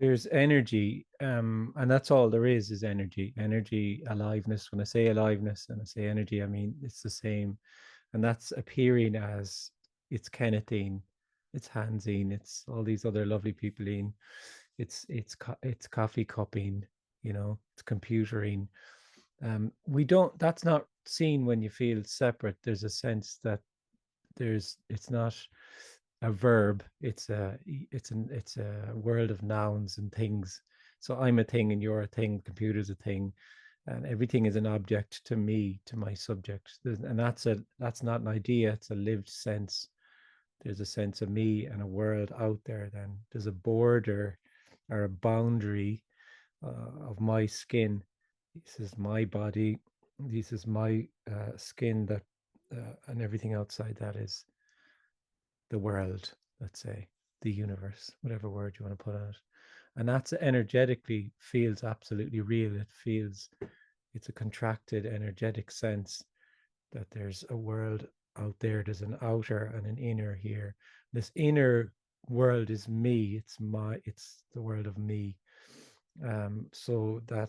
There's energy, and that's all there is energy, energy, aliveness. When I say aliveness and I say energy, I mean it's the same, and that's appearing as it's Kennethine, it's Hansine, it's all these other lovely people in. It's coffee cupping, it's computering. We don't. That's not seen when you feel separate. There's a sense that it's not a verb. It's a world of nouns and things. So I'm a thing and you're a thing, computer's a thing, and everything is an object to me, to my subject. And that's not an idea, it's a lived sense. There's a sense of me and a world out there. Then there's a border or a boundary of my skin. This is my body, this is my skin, that and everything outside that is the world, let's say, the universe, whatever word you want to put on it. And that's energetically feels absolutely real. It's a contracted, energetic sense that there's a world out there. There's an outer and an inner here. This inner world is me. It's the world of me. So that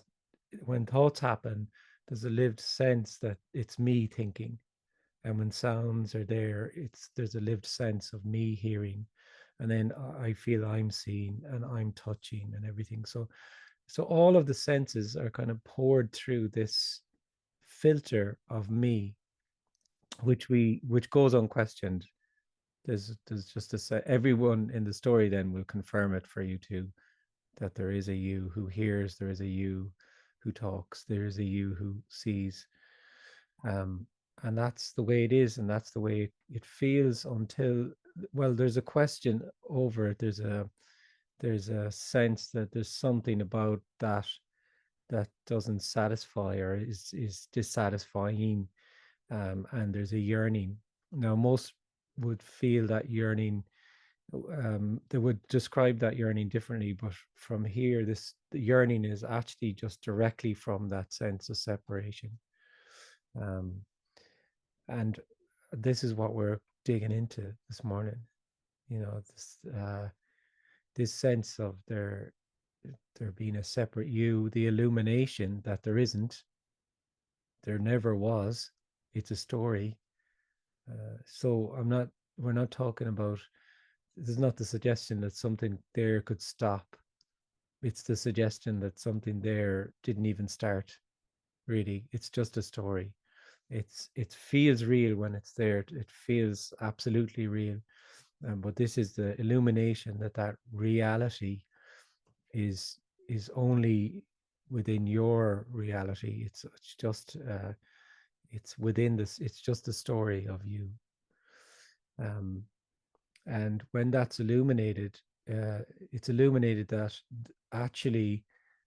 when thoughts happen, there's a lived sense that it's me thinking, and when sounds are there, there's a lived sense of me hearing, and then I feel I'm seeing and I'm touching and everything. So all of the senses are kind of poured through this filter of me, which goes unquestioned. There's just everyone in the story then will confirm it for you too, that there is a you who hears, there is a you who talks, there is a you who sees. um, and that's the way it is, and that's the way it feels until, well, there's a question over it. There's a sense that there's something about that doesn't satisfy or is dissatisfying, and there's a yearning. Now, most would feel that yearning. They would describe that yearning differently, but from here, the yearning is actually just directly from that sense of separation. Um, and this is what we're digging into this morning. This sense of there being a separate you, the illumination that there never was. It's a story. So we're not talking about, this is not the suggestion that something there could stop. It's the suggestion that something there didn't even start, really. It's just a story. It feels real when it's there. It feels absolutely real. But this is the illumination that reality is is only within your reality. It's within this. It's just a story of you. Um, and when that's illuminated, it's illuminated that actually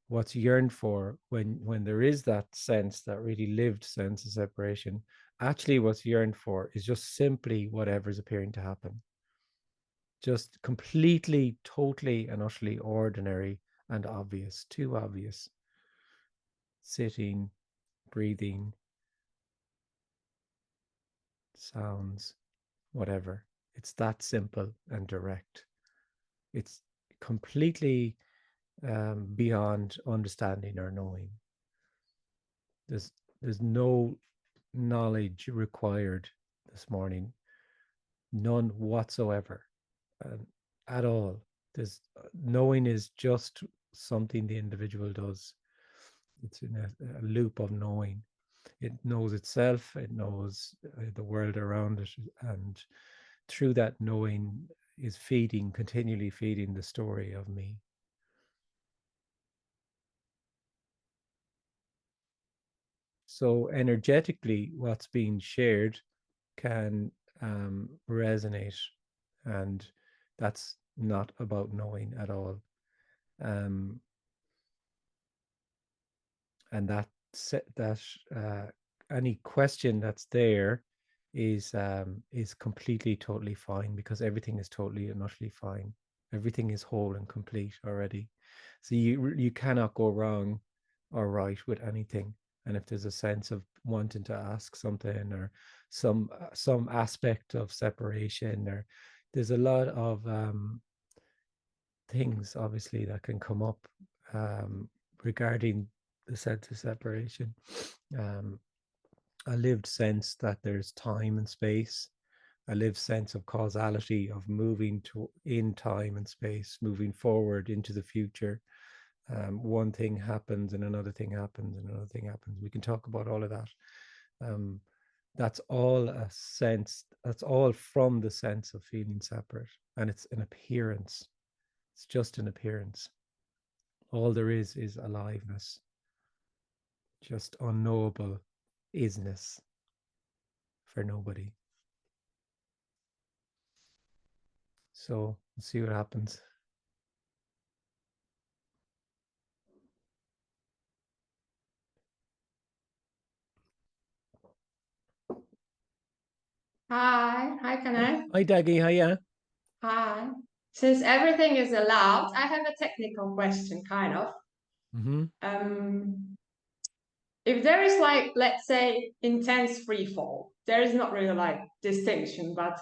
what's yearned for, when there is that sense, that really lived sense of separation, actually what's yearned for is just simply whatever's appearing to happen, just completely, totally and utterly ordinary and obvious, too obvious. Sitting, breathing, sounds, whatever. It's that simple and direct. It's completely beyond understanding or knowing. There's there's no knowledge required this morning, none whatsoever, uh, at all. There's knowing is just something the individual does. It's in a loop of knowing. It knows itself. It knows the world around it, and through that knowing is feeding, continually feeding the story of me. So energetically, what's being shared can resonate, and that's not about knowing at all. Um, and that any question that's there is completely, totally fine, because everything is totally and utterly fine. Everything is whole and complete already. So you cannot go wrong or right with anything. And if there's a sense of wanting to ask something, or some aspect of separation, or there's a lot of things obviously that can come up regarding the sense of separation. Um, a lived sense that there's time and space, a lived sense of causality, of moving to in time and space, moving forward into the future. One thing happens and another thing happens and another thing happens. We can talk about all of that. Um, that's all a sense, that's all from the sense of feeling separate. And it's an appearance. It's just an appearance. All there is aliveness, just unknowable isness for nobody. So we'll see what happens. Hi, can I? Hi, Daggy. Hiya. Hi. Since everything is allowed, I have a technical question, kind of. Mm-hmm. Um, if there is like, let's say, intense free fall, there is not really like distinction, but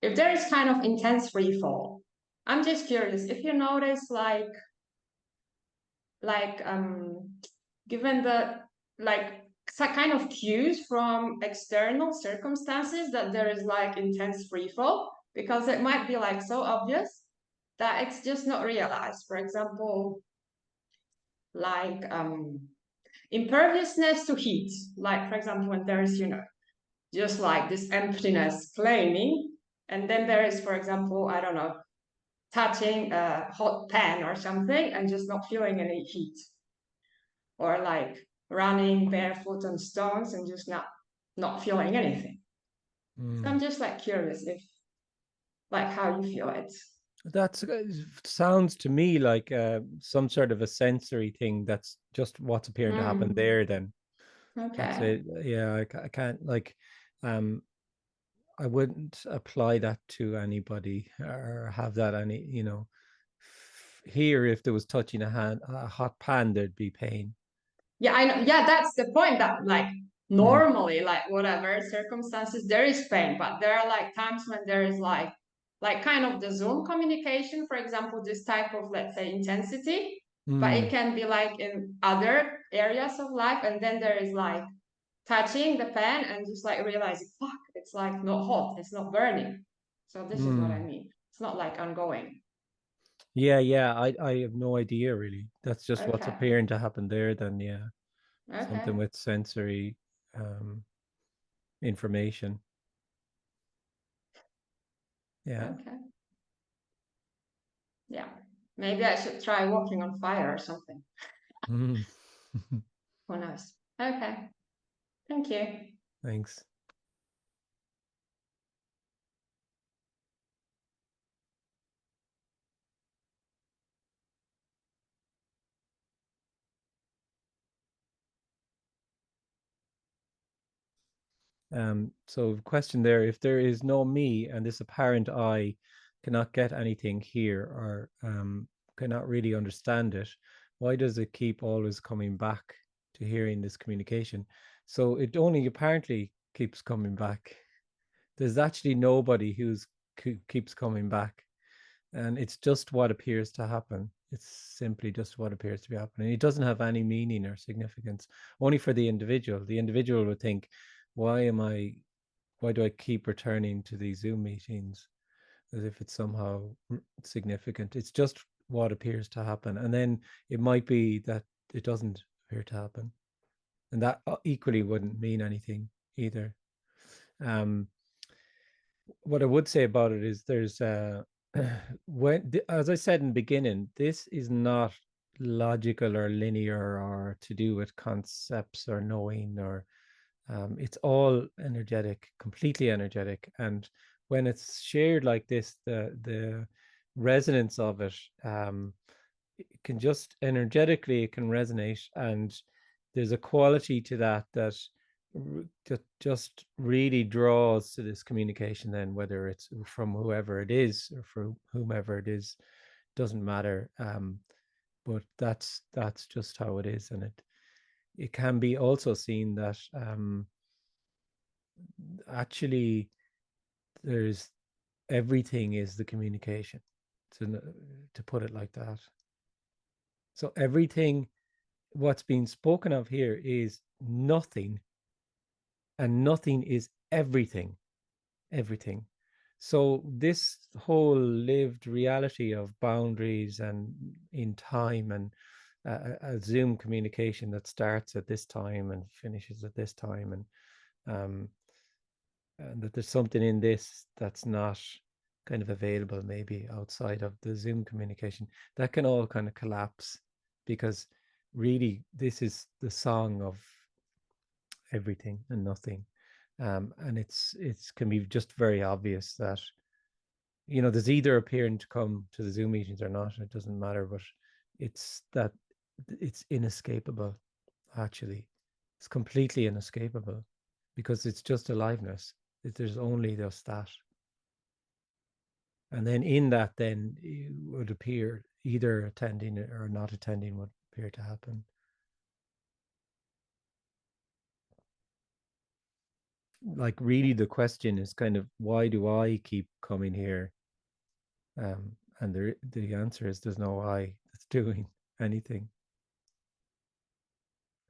if there is kind of intense free fall, I'm just curious if you notice like given the like some kind of cues from external circumstances that there is like intense free fall, because it might be like so obvious that it's just not realized. For example, like imperviousness to heat, like for example when there is just like this emptiness flaming, and then there is, for example, I don't know, touching a hot pan or something and just not feeling any heat, or like running barefoot on stones and just not feeling anything. So Mm. I'm just like curious if like how you feel it. That's sounds to me like some sort of a sensory thing. That's just what's appearing to happen Mm, there. Then that's okay. it. Yeah, I can't like. Um, I wouldn't apply that to anybody or have that any. Here, if there was touching a hot pan, there'd be pain. Yeah, I know. Yeah, that's the point, that like Mm. normally, like whatever circumstances, there is pain, but there are like times when there is like kind of the Zoom communication, for example, this type of, let's say, intensity, but it Mm. can be like in other areas of life, and then there is like touching the pan and just like realizing, fuck, it's like not hot, it's not burning. So this is what I Mm. mean. It's not like ongoing. Yeah, yeah. I have no idea really. That's just what's Okay. appearing to happen there. Then yeah, something Okay. with sensory um information. Yeah. Okay. Yeah. Maybe I should try walking on fire or something. Mm. Who knows? Okay. Thank you. Thanks. So question there, if there is no me and this apparent I cannot get anything here or cannot really understand it, why does it keep always coming back to hearing this communication? So it only apparently keeps coming back. There's actually nobody keeps coming back. And it's just what appears to happen. It's simply just what appears to be happening. It doesn't have any meaning or significance, only for the individual. The individual would think, why am I why do I keep returning to these Zoom meetings as if it's somehow significant? It's just what appears to happen. And then it might be that it doesn't appear to happen. And that equally wouldn't mean anything either. Um, what I would say about it is there's when as I said in the beginning, this is not logical or linear or to do with concepts or knowing or it's all energetic, completely energetic. And when it's shared like this, the resonance of it, it can just energetically it can resonate, and there's a quality to that that just really draws to this communication. Then whether it's from whoever it is or for whomever it is, doesn't matter. But that's just how it is, and it can be also seen that actually there's everything is the communication. to put it like that. So everything what's being spoken of here is nothing, and nothing is everything. Everything. So this whole lived reality of boundaries and in time, and a Zoom communication that starts at this time and finishes at this time, and that there's something in this that's not kind of available maybe outside of the Zoom communication, that can all kind of collapse, because really this is the song of everything and nothing. And it's can be just very obvious that, there's either appearing to come to the Zoom meetings or not. It doesn't matter, but it's that it's inescapable. Actually, it's completely inescapable, because it's just aliveness. There's only just that, and then in that, then it would appear either attending or not attending would appear to happen. Like, really, the question is kind of, why do I keep coming here? And the answer is, there's no I that's doing anything.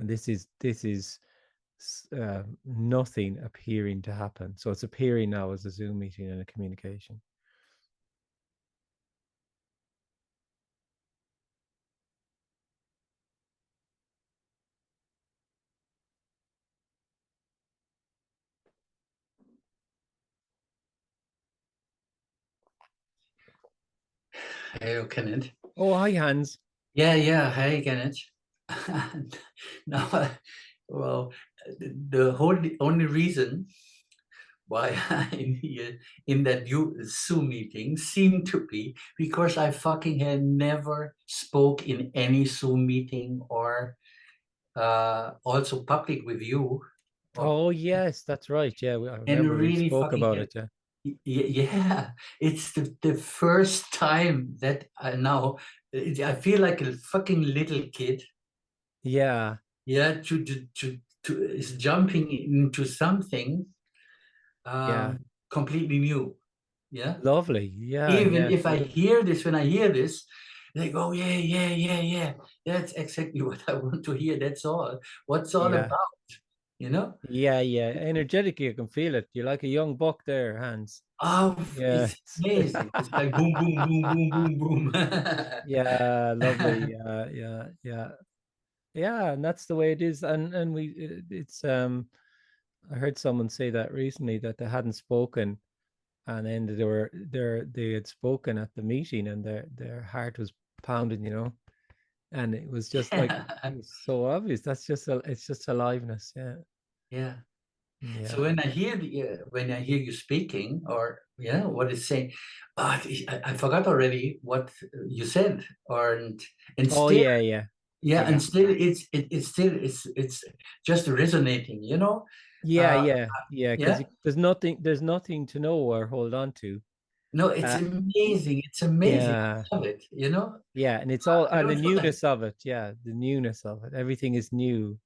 And this is nothing appearing to happen. So it's appearing now as a Zoom meeting and a communication. Hey, Kenneth. Oh, hi, Hans. Yeah. Hey, Kenneth. Now, well, the only reason why I'm here in that Zoom meeting seemed to be because I fucking had never spoke in any Zoom meeting or also public with you. Oh, yes, that's right. Yeah, I And remember we really spoke fucking about it. Yeah. Yeah, it's the first time that I feel like a fucking little kid. Yeah. Yeah, to is jumping into something Yeah. completely new. Yeah. Lovely. Yeah. Even Yeah. if I hear this, when I hear this, they go, yeah. That's exactly what I want to hear. That's all. What's all Yeah. about, you know? Yeah. Yeah. Energetically, you can feel it. You're like a young buck there, Hans. Oh, Yeah. it's amazing. It's like boom, boom, boom, boom, boom, boom. Yeah. Lovely. Yeah. Yeah. And that's the way it is. And it's I heard someone say that recently, that they hadn't spoken, and then they had spoken at the meeting, and their heart was pounding, and it was just like, it was so obvious. It's just aliveness. Yeah. Yeah. Yeah. So when I hear you speaking, or what it's saying, I forgot already what you said, and Oh, still, yeah. and Yeah. still it's just resonating, Yeah. Uh, Yeah. Because yeah. there's nothing to know or hold on to. No, it's Uh, amazing. It's amazing. yeah. I love it. Yeah. And it's all, I and the don't feel like. newness of it. Yeah. The newness of it. Everything is new.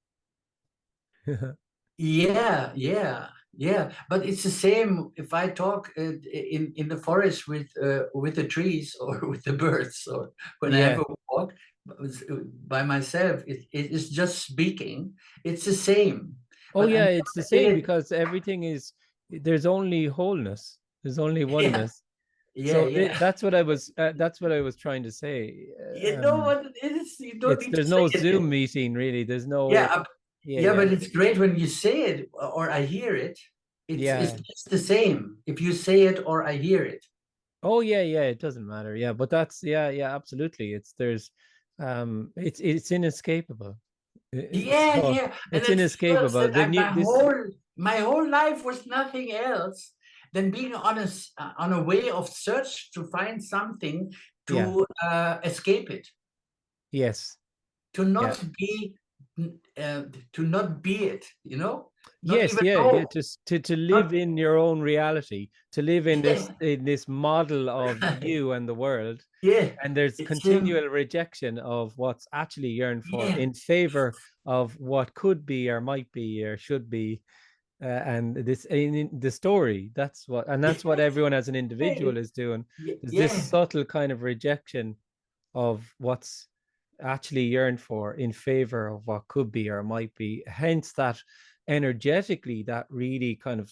Yeah. But it's the same if I talk in the forest with the trees or with the birds, or when I have Yeah. a walk by myself. It is just speaking. It's the same. Oh, But I yeah. never It's the did same, it. because there's only wholeness. There's only Yeah, oneness. yeah, So yeah. that's what I was trying to say. You know what it is? You don't It's need to there's say no it. Zoom meeting, really. There's Yeah, no. Yeah. yeah, but Yeah. it's great when you say it or I hear it. It's Yeah. just the same if you say it or I hear it. Oh, yeah. It doesn't matter. Yeah, but that's, yeah, absolutely. It's inescapable. So Yeah, and it's it feels inescapable. that The new this. my whole life was nothing else than being on a way of search to find something Yeah. to escape it, Yes. to Yeah. not be to not be it, not Yes. even Yeah. know. To live Not in your own reality, to live in yeah, this model of you and the world, yeah. and there's It's continual rejection of what's actually yearned for yeah, in favor of what could be or might be or should be. and this in the story, that's what everyone as an individual is doing. There's this Yeah, subtle kind of rejection of what's actually yearned for in favor of what could be or might be, hence that energetically, that really kind of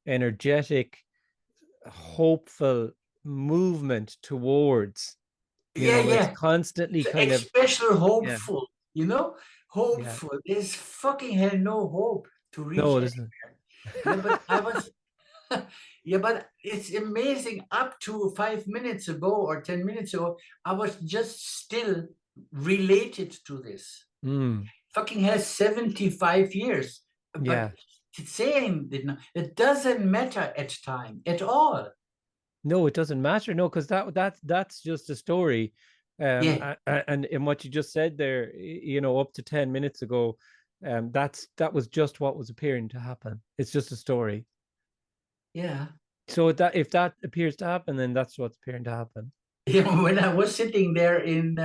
energetic, hopeful movement towards, yeah, it's yeah. constantly kind of, Especially yeah, hopeful, you know, yeah, hopeful. There's fucking hell no hope to reach no, it. there's no, Yeah, but I was, yeah, but it's amazing. Up to 5 minutes ago or 10 minutes ago, I was just still related to this. mm, Fucking has 75 years. But yeah, saying that it doesn't matter at time at all. no, it doesn't matter, no, because that's just a story. Yeah, And in what you just said there, up to 10 minutes ago, that was just what was appearing to happen. It's just a story. yeah. So that if that appears to happen, then that's what's appearing to happen. Yeah, when I was sitting there in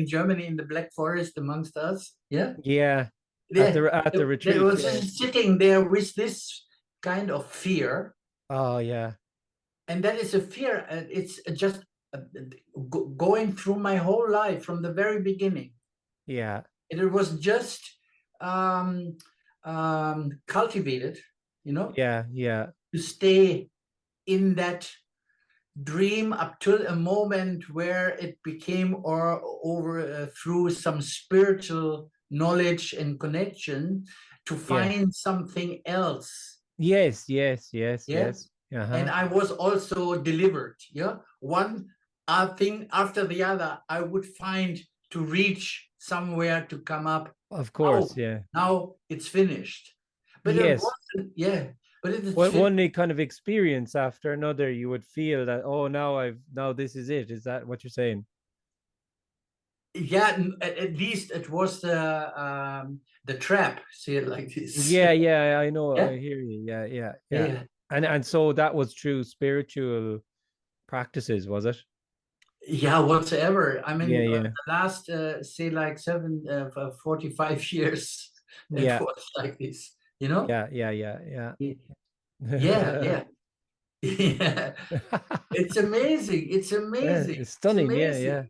Germany in the Black Forest amongst us, yeah, Yeah, at yeah, the they retreat, was yeah. just sitting there with this kind of fear, Oh yeah, and that is a fear. It's just going through my whole life from the very beginning. yeah, And it was just um, cultivated, yeah, yeah, to stay in that dream up till a moment where it became or over through some spiritual knowledge and connection to yeah. find something else. Yes, yes, yes, Yeah, yes. and Uh-huh. I was also delivered. Yeah, one thing after the other I would find to reach somewhere to come up. Of Oh, course, yeah. now it's finished. But it Yes. wasn't. Yeah, but it's Well, finished. one kind of experience after another, you would feel that, oh, now this is it. Is that what you're saying? Yeah, at least it was the trap. See it like this. Yeah, yeah, I know. Yeah, I hear you. Yeah, yeah, yeah. yeah, And so that was true spiritual practices, was it? yeah. Whatsoever. I Yeah, mean, yeah, the last say like 45 years, it yeah, was like this. You know? yeah, yeah, yeah, Yeah, yeah. yeah, yeah. It's amazing. It's Yeah, amazing. it's It's stunning. Yeah, amazing. yeah.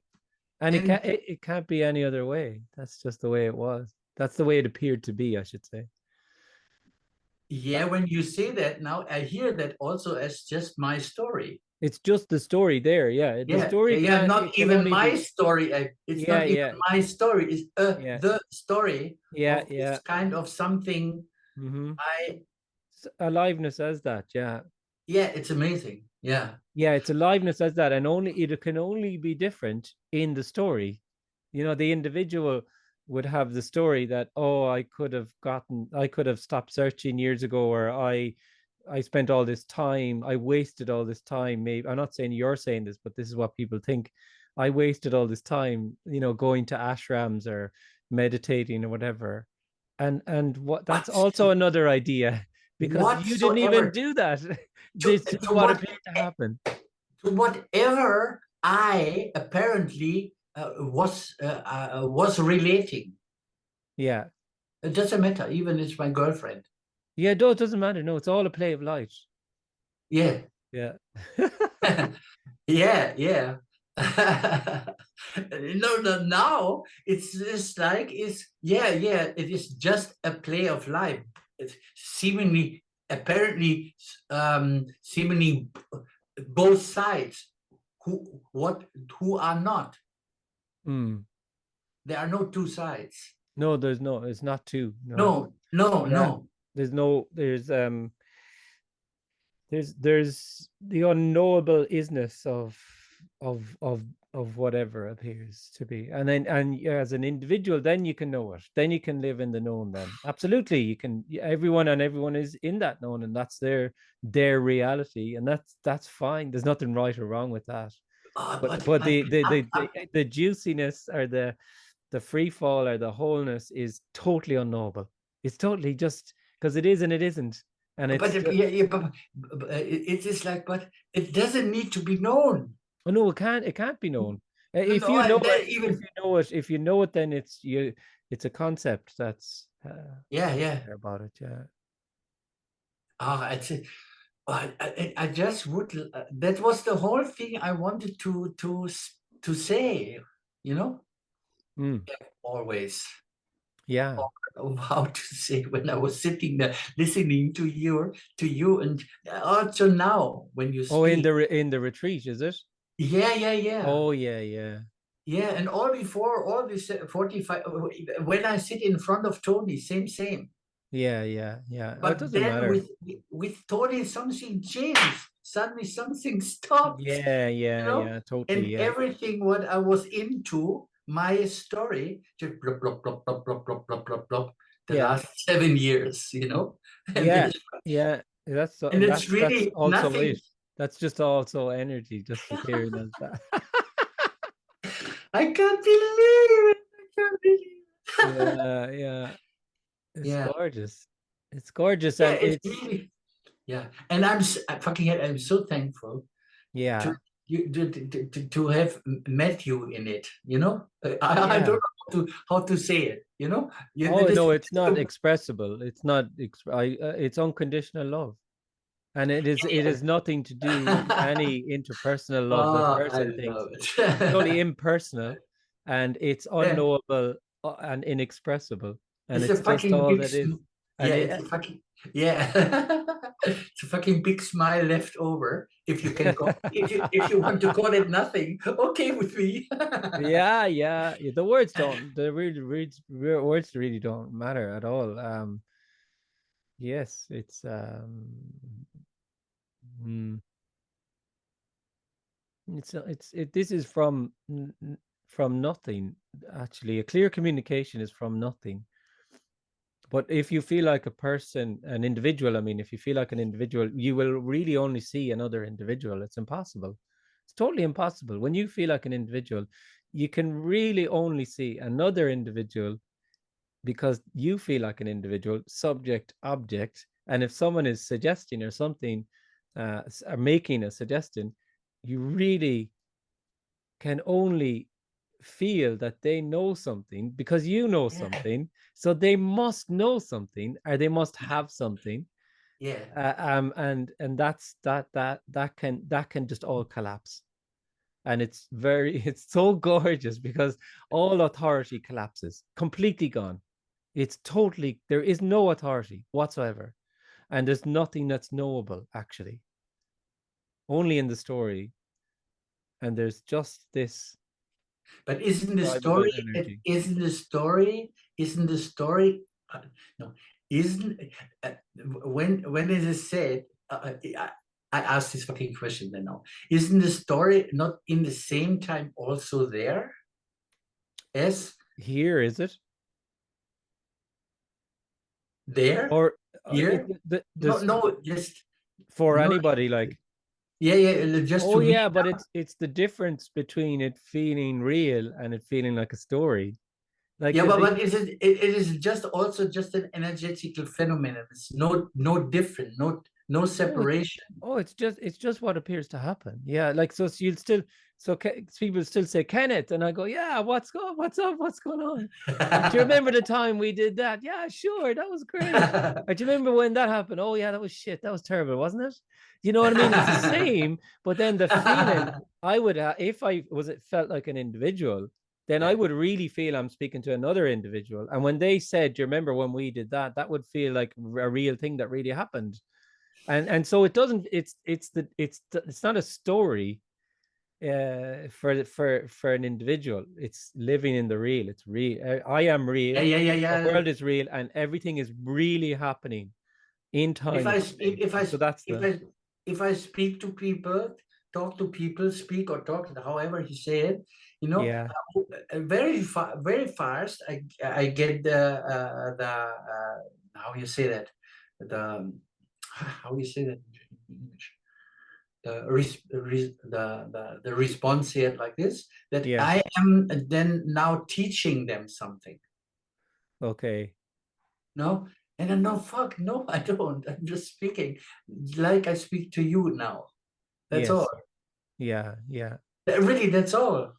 And And it can't be any other way. That's just the way it was. That's the way it appeared to be, I should say. yeah, when you say that now, I hear that also as just my story. It's just the story there. Yeah, the Yeah, story yeah, yeah. can Not it can even only my be. story. It's Yeah, not even yeah, my story. It's yeah, the story yeah, of yeah. this kind of something. Mm-hmm. I Aliveness as that. Yeah, Yeah, it's amazing. Yeah. yeah. It's aliveness as that, and only it can only be different in the story. The individual would have the story that, oh, I could have stopped searching years ago, or I spent all this time, I wasted all this time. Maybe I'm not saying you're saying this, but this is what people think. I wasted all this time, going to ashrams or meditating or whatever. And what that's also another idea because you didn't even Whatsoever do that. to This is to what what appeared to happen. to whatever I apparently was relating. Yeah. It doesn't matter. Even it's my girlfriend. Yeah, no, it doesn't matter. No, it's all a play of light. Yeah. Yeah. Yeah, yeah. No, no, now it's just like it's yeah, yeah, it is just a play of life. It's seemingly apparently seemingly both sides who are not. Mm. There are no two sides. No, there's no, it's not two. No. No, no, Yeah. no. There's no, there's the unknowable isness of of of whatever appears to be. And then as an individual, then you can know it. Then you can live in the known then. Absolutely. You can everyone is in that known, and that's their reality. And that's fine. There's nothing right or wrong with that. But the juiciness or the free fall or the wholeness is totally unknowable. It's totally just because it is and it isn't. And but it's yeah, yeah, but it is like, but it doesn't need to be known. oh no, it can't be known. If No, you know it, even if you know it, then it's a concept that's yeah, yeah. there about it. Yeah. I just would. That was the whole thing I wanted to say. You know, Mm. always. Yeah. Of how to say when I was sitting there listening to you, and also now when you Oh, speak. in the retreat, is it? Yeah. Oh, yeah. Yeah, and all before all this 45, when I sit in front of Tony, same. Yeah. Oh, it But doesn't then matter. with Tony, something changed. Suddenly, something stopped. You know, Yeah, totally, and yeah. everything what I was into, my story, just blop blop blop blop blop blop blop blop blop. The Yeah. last 7 years, you know, and Yeah. there's, Yeah. and it's That's really also nothing. it. That's just also energy, just appearing as that. I can't believe it. I can't believe it. Yeah. It's Yeah, gorgeous. It's gorgeous, yeah, and it's it's really. Yeah, and I fucking hell, I'm so thankful to yeah. you to have met you in it. You know, I Yeah. don't know how to say it. You know, Oh this no, it's not expressible. It's not. It's unconditional love, and it is nothing to do with any interpersonal love that oh, I person thinks. love It's only it. impersonal, and it's Yeah, unknowable and inexpressible, and it's a it's just fucking all big. that is. Yeah, And it's a fucking yeah. It's a fucking big smile left over. If you can call, if you want to call it nothing, okay with me. yeah. The words don't. The words really don't matter at all. Yes, it's mm, this is from nothing. Actually, a clear communication is from nothing. But if you feel like a person, an individual, I mean, if you feel like an individual, you will really only see another individual. It's impossible. It's totally impossible. When you feel like an individual, you can really only see another individual because you feel like an individual, subject, object. And if someone is suggesting or something, or making a suggestion, you really can only feel that they know something because you know Yeah, something. So they must know something or they must have something. yeah. And that can just all collapse. And it's so gorgeous because all authority collapses, completely gone. It's totally, there is no authority whatsoever. And there's nothing that's knowable, actually, only in the story. And there's just this But indescribable energy. isn't the story, no, isn't, when it is said, I asked this fucking question then now. Isn't the story not in the same time also there as Here, is it? there, Or here? No, this no, just, for no, anybody like, yeah, just oh to me. yeah, but it's the difference between it feeling real and it feeling like a story. Like Yeah, there's but it is just also just an energetical phenomenon. It's no different, no oh, separation. it's just what appears to happen. Yeah, like so you'll still people still say Kenneth, and I go, yeah, what's up, what's going on? Do you remember the time we did that? Yeah, sure, that was great. Or do you remember when that happened? Oh yeah, that was shit. That was terrible, wasn't it? You know what I mean? It's the same, but then the feeling I would if I was it felt like an individual, then I Yeah. would really feel I'm speaking to another individual. And when they said, "Do you remember when we did that?" That would feel like a real thing that really happened. And so it doesn't. It's not a story for an individual. It's living in the real. It's real. I am real. The Yeah. world is real, and everything is really happening in If time I for s- me. if I And so s- that's if the I if I speak to people, talk to people, speak or talk, however you say it, yeah. very fast. I get the how you say that, the how you say that in English, the response here like this, that Yeah. I am then now teaching them something. Okay. No, and then no, fuck, no, I don't. I'm just speaking like I speak to you now. That's all. Yes. Yeah. Really, that's all.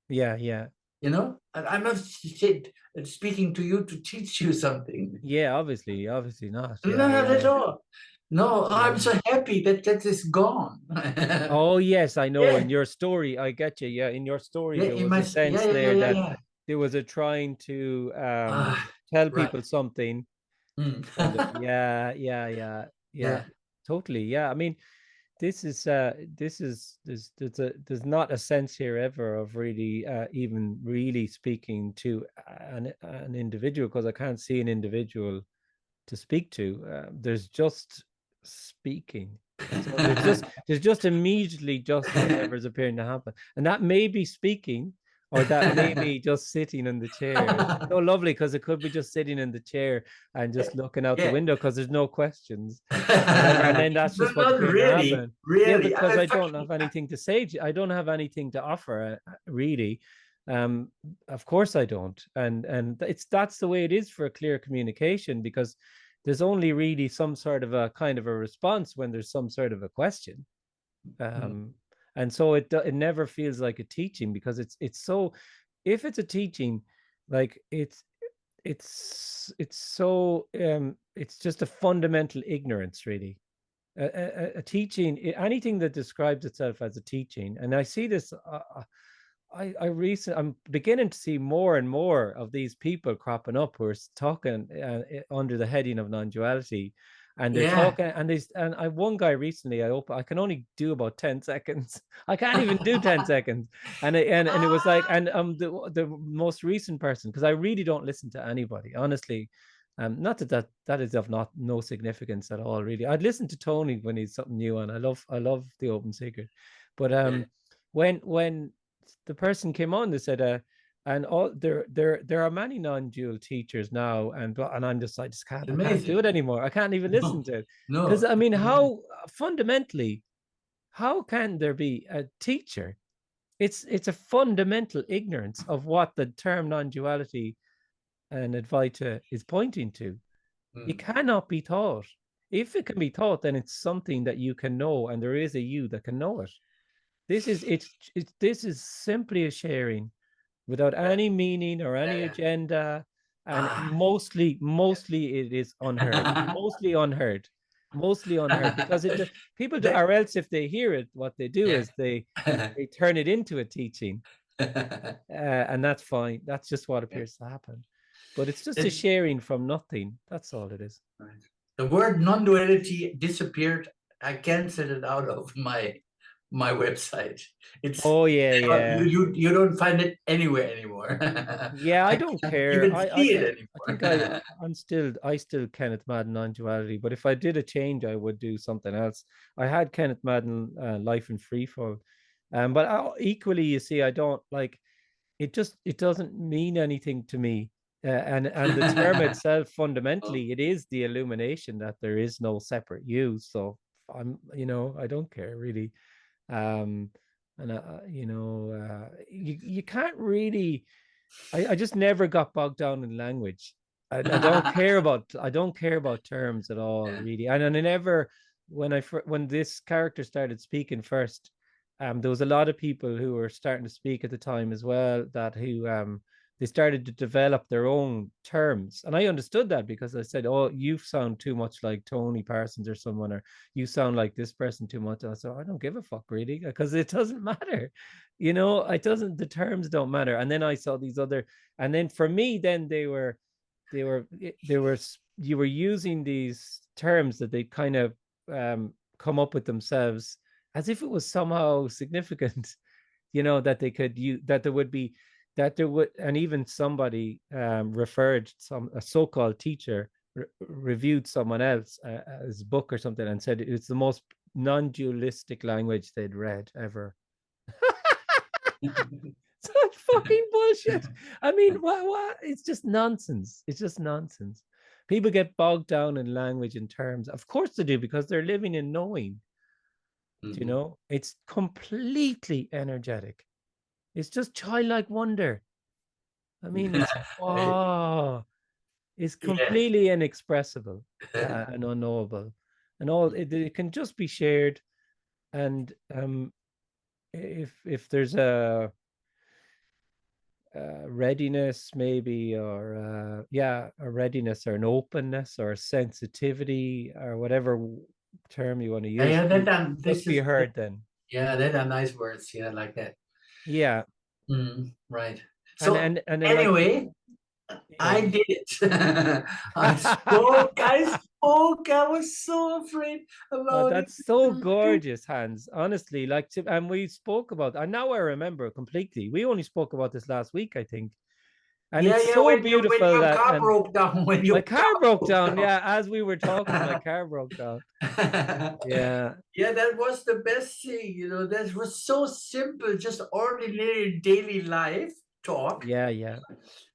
Yeah. I'm not speaking to you to teach you something. Yeah. Obviously not. No, not at all. No, I'm so happy that that is gone. Oh yes, I know. Yeah, In your story, I get you. Yeah, in your story, yeah, there in was my a yeah, sense yeah, yeah, there yeah, that yeah. there was a trying to Ah, tell right. people something. Mm. Kind of, yeah, yeah, yeah, yeah, Yeah, totally. Yeah, I mean, there's not a sense here ever of really even really speaking to an individual, because I can't see an individual to speak to. There's just speaking. So there's just immediately just whatever's appearing to happen, and that may be speaking, or that may be just sitting in the chair. It's so lovely because it could be just sitting in the chair and just looking out the yeah. window because there's no questions or whatever, and then that's No, just what's not appearing to really, happen. Yeah, really. because I'm I don't fucking. have anything to say. I don't have anything to offer, really. Um, of course I don't, and that's the way it is for clear communication, because there's only really some sort of a kind of a response when there's some sort of a question. Mm, um, and so it never feels like a teaching, because it's so, if it's a teaching, like it's so it's just a fundamental ignorance, really. A teaching, anything that describes itself as a teaching, and I see this I'm beginning to see more and more of these people cropping up who are talking under the heading of non-duality, and they're yeah. talking, and I one guy recently, I can only do about 10 seconds. I can't even do 10 seconds. And it was like, and the most recent person, because I really don't listen to anybody, honestly. Not that is of not no significance at all, really. I'd listen to Tony when he's something new, and I love the Open Secret. But Yeah. when the person came on, they said, and all there are many non-dual teachers now, and I'm just, I can't do Amazing. it anymore. I can't even listen No, to it, because no. I mean, how fundamentally, how can there be a teacher? It's a fundamental ignorance of what the term non-duality and Advaita is pointing to. It Mm, cannot be taught. If it can be taught, then it's something that you can know, and there is a you that can know it. This is simply a sharing without yeah, any meaning or yeah, any yeah. agenda, and Ah. mostly it is unheard, mostly unheard, because people do, That, or else if they hear it, what they do yeah. is they turn it into a teaching, and that's fine. That's just what appears to happen, but it's just a It, sharing from nothing. That's all it is. right. The word non-duality disappeared. I canceled it out of my website. It's Oh yeah, you yeah. you don't find it anywhere anymore. Yeah, I I don't can't care. even I see it think anymore. I still Kenneth Madden non-duality, but if I did a change, I would do something else. I had Kenneth Madden Life in Freefall, but equally, you see, I don't like it. It doesn't mean anything to me. And the term itself, Oh, fundamentally, it is the illumination that there is no separate you. So I don't care really. Um, and you can't really. I just never got bogged down in language. I don't care about terms at all, yeah. really. And I never, when this character started speaking first, there was a lot of people who were starting to speak at the time as well, that who they started to develop their own terms. And I understood that, because I said, "Oh, you sound too much like Tony Parsons or someone, or you sound like this person too much." And I said, "I don't give a fuck, really, because it doesn't matter. It doesn't, the terms don't matter." And then I saw these other, and then for me, then they were you were using these terms that they kind of come up with themselves, as if it was somehow significant, that they could use, that there would be, that there would, and even somebody referred, a so-called teacher reviewed someone else's book or something, and said it's the most non-dualistic language they'd read ever. Such fucking bullshit. I mean, what? It's just nonsense. It's just nonsense. People get bogged down in language and terms. Of course they do, because they're living in knowing. Mhm. It's completely energetic. It's just childlike wonder. I mean, it's wow. It's Yeah. completely inexpressible and unknowable, and all it can just be shared. And if there's readiness, maybe, or yeah, a readiness or an openness or a sensitivity or whatever term you want to Yeah, use. yeah, Must this be is heard then. yeah, that are nice words. Yeah, like that. Yeah. Right. And So and then like anyway, I yeah. did it. I spoke. I spoke. I was so afraid Oh, about it. that's so gorgeous, Hans. Honestly, like and we spoke about, and now I remember completely. We only spoke about this last week, I think. And Yeah, it's yeah. so When beautiful your that car broke down, when my your car car broke broke down. down. Yeah, as we were talking, my car broke down. Yeah. Yeah, that was the best thing. That was so simple, just ordinary daily life talk. Yeah, yeah.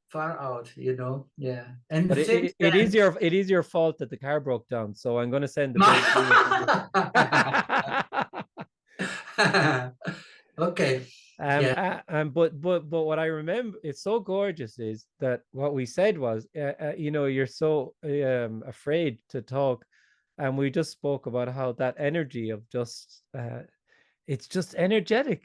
Far out. Yeah. And But since it is your fault that the car broke down. So I'm gonna send the blame to you. Okay. Yeah. But what I remember, it's so gorgeous, is that what we said was, you're so afraid to talk, and we just spoke about how that energy of just it's just energetic.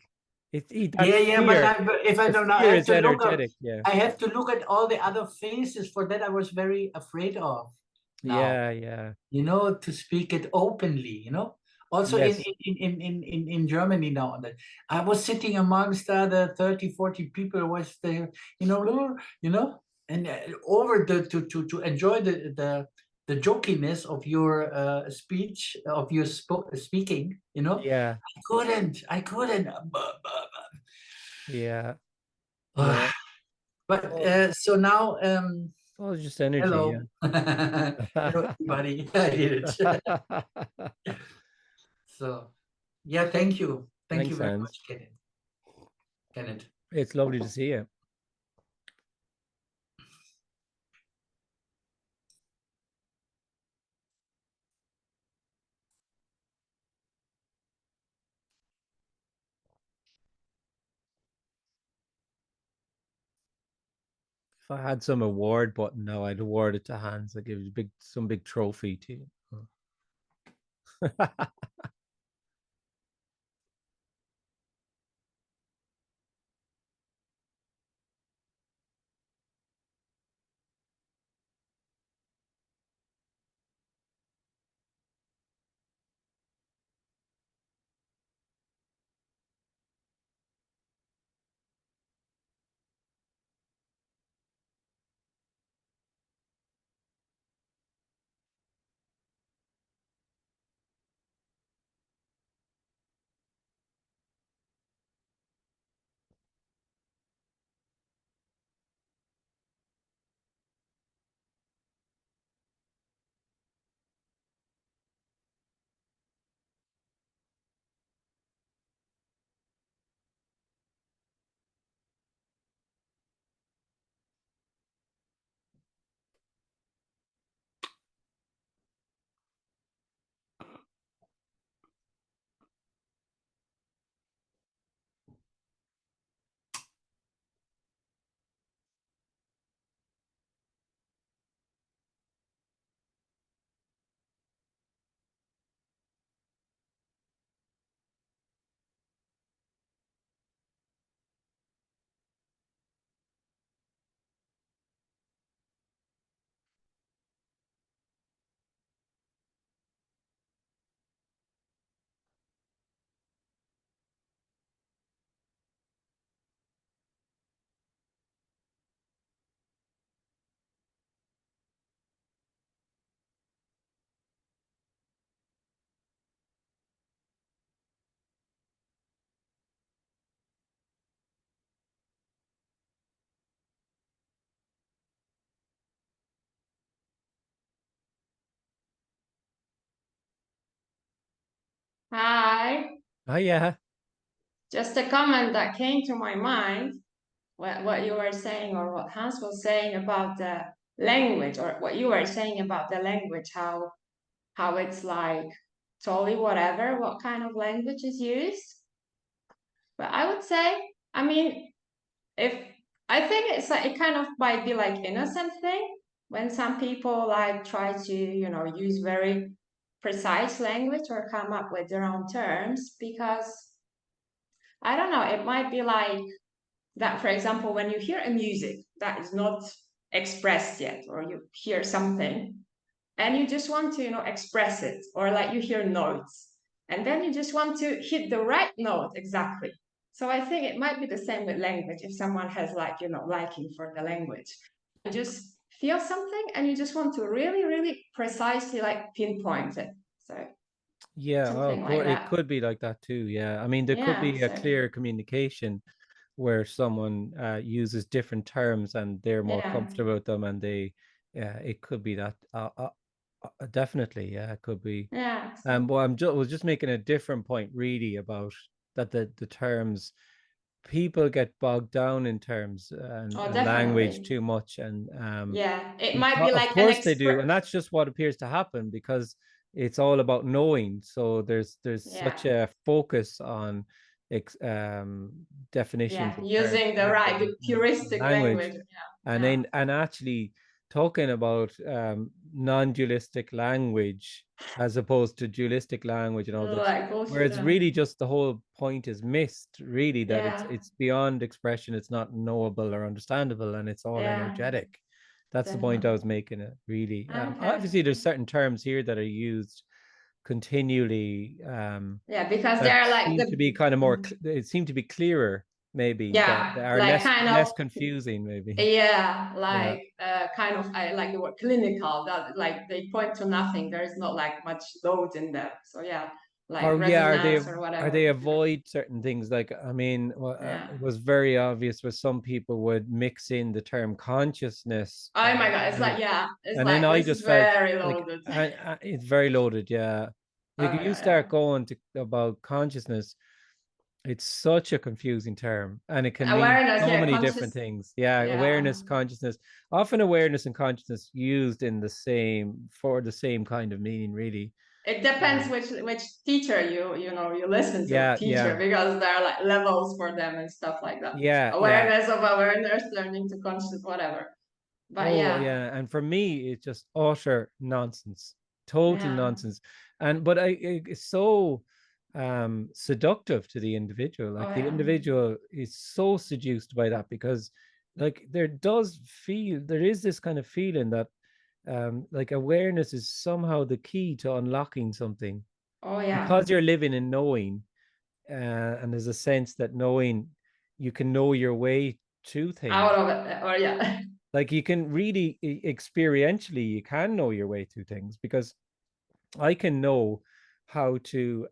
That Yeah, yeah, but fear, if I the don't know, fear is energetic. Yeah, I have to look at all the other faces. For that, I was very afraid of now. yeah, yeah. To speak it openly. Also in Yes, in Germany now, that I was sitting amongst the other 30, 40 people was there, and over to enjoy the jokiness of your speech, of your speaking. yeah, I couldn't. yeah. No, But oh, so now, oh, it's just energy. hello, hello Yeah. everybody. I did it. So, yeah, thank you Thanks, very Hans. much, Kenneth. Kenneth. It's lovely to see you. If I had some award button now, I'd award it to Hans. I'd give you some big trophy to you. Hi. Oh yeah. Just a comment that came to my mind, what you were saying, or what Hans was saying about the language, or what you were saying about the language, how it's like totally whatever what kind of language is used. But I would say, I mean, if I think it's like it kind of might be like innocent thing when some people like try to, use very precise language or come up with their own terms, because I don't know, it might be like that, for example, when you hear a music that is not expressed yet, or you hear something and you just want to, express it, or like you hear notes, and then you just want to hit the right note exactly. So I think it might be the same with language. If someone has like, liking for the language, you just feel something and you just want to really, really precisely like pinpoint it. So Yeah, oh, something like it that. could be like that too. Yeah, I mean, there could Yeah. be a So clear communication where someone uses different terms and they're more yeah. comfortable with them, and it could be that. Definitely, yeah, it could be. Yeah. Well, was just making a different point really about that the terms, people get bogged down in terms Oh, and language definitely. too much, and Yeah. It might because be of like an course they do, expert. and that's just what appears to happen because it's all about knowing. So there's such Yeah. a focus on ex, definitions Yeah. of terms Using the right, the and puristic language, language. Yeah. and Yeah. then and actually talking about non-dualistic language as opposed to dualistic language and all this, Like bullshit. whereas really just the whole point is missed, really, that Yeah. it's beyond expression, it's not knowable or understandable, and it's all Yeah. energetic. That's the point I Definitely. was making, it really. Okay. Obviously there's certain terms here that are used continually, Yeah, because that they're like seem to be kind of more it seem to be clearer, maybe, that yeah, are like kind of less confusing, maybe. yeah, Yeah. like kind of I like the word clinical, that like they point to nothing. There is not like much load in them. So yeah, like Or yeah, resonance or are whatever. they avoid certain things? Like, I mean, Yeah. it was very obvious where some people would mix in the term consciousness, Oh my God, it's like yeah, it's and then like I this is just felt very like, loaded. and it's very loaded. Yeah, Oh like if my you God, yeah. start going to about consciousness, it's such a confusing term, and it can mean Awareness, so yeah, many different conscious, things. Yeah, yeah. awareness, consciousness, often awareness and consciousness used in the same, for the same kind of meaning, really. It depends which teacher you listen to, Yeah, teacher, yeah, because there are like levels for them and stuff like that. yeah, yeah. Awareness of awareness, learning to conscious, whatever. But Oh, yeah, yeah. And for me, it's just utter nonsense, total yeah. nonsense. But it's so seductive to the individual. Oh Like the yeah. individual is so seduced by that because, like, there is this kind of feeling that, like, awareness is somehow the key to unlocking something Oh yeah. because you're living in knowing, and there's a sense that knowing, you can know your way to things. Out of it. Or yeah. Like you can really experientially, you can know your way through things because I can know how to,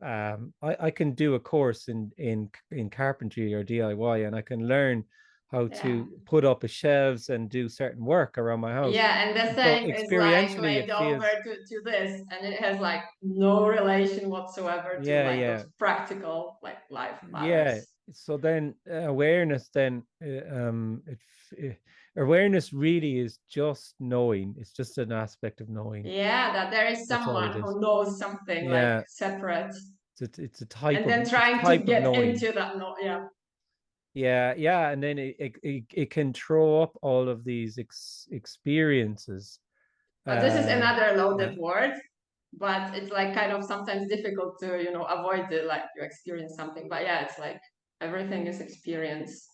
I can do a course in carpentry or DIY, and I can learn how Yeah. to put up a shelves and do certain work around my house. Yeah, and the And so same is like experientially laid it over feels, to this, and it has like no relation whatsoever to yeah, like yeah, those practical like life yeah. matters. So then awareness then, awareness really is just knowing. It's just an aspect of knowing. Yeah, that there is That's all it someone is. who knows something like Yeah, separate, it's a and then trying to type of get knowing. into that. No, yeah. Yeah, yeah, and then it can throw up all of these experiences. This is Uh, another yeah, loaded word, but it's like kind of sometimes difficult to avoid it, like you experience something. But yeah, it's like everything is experience.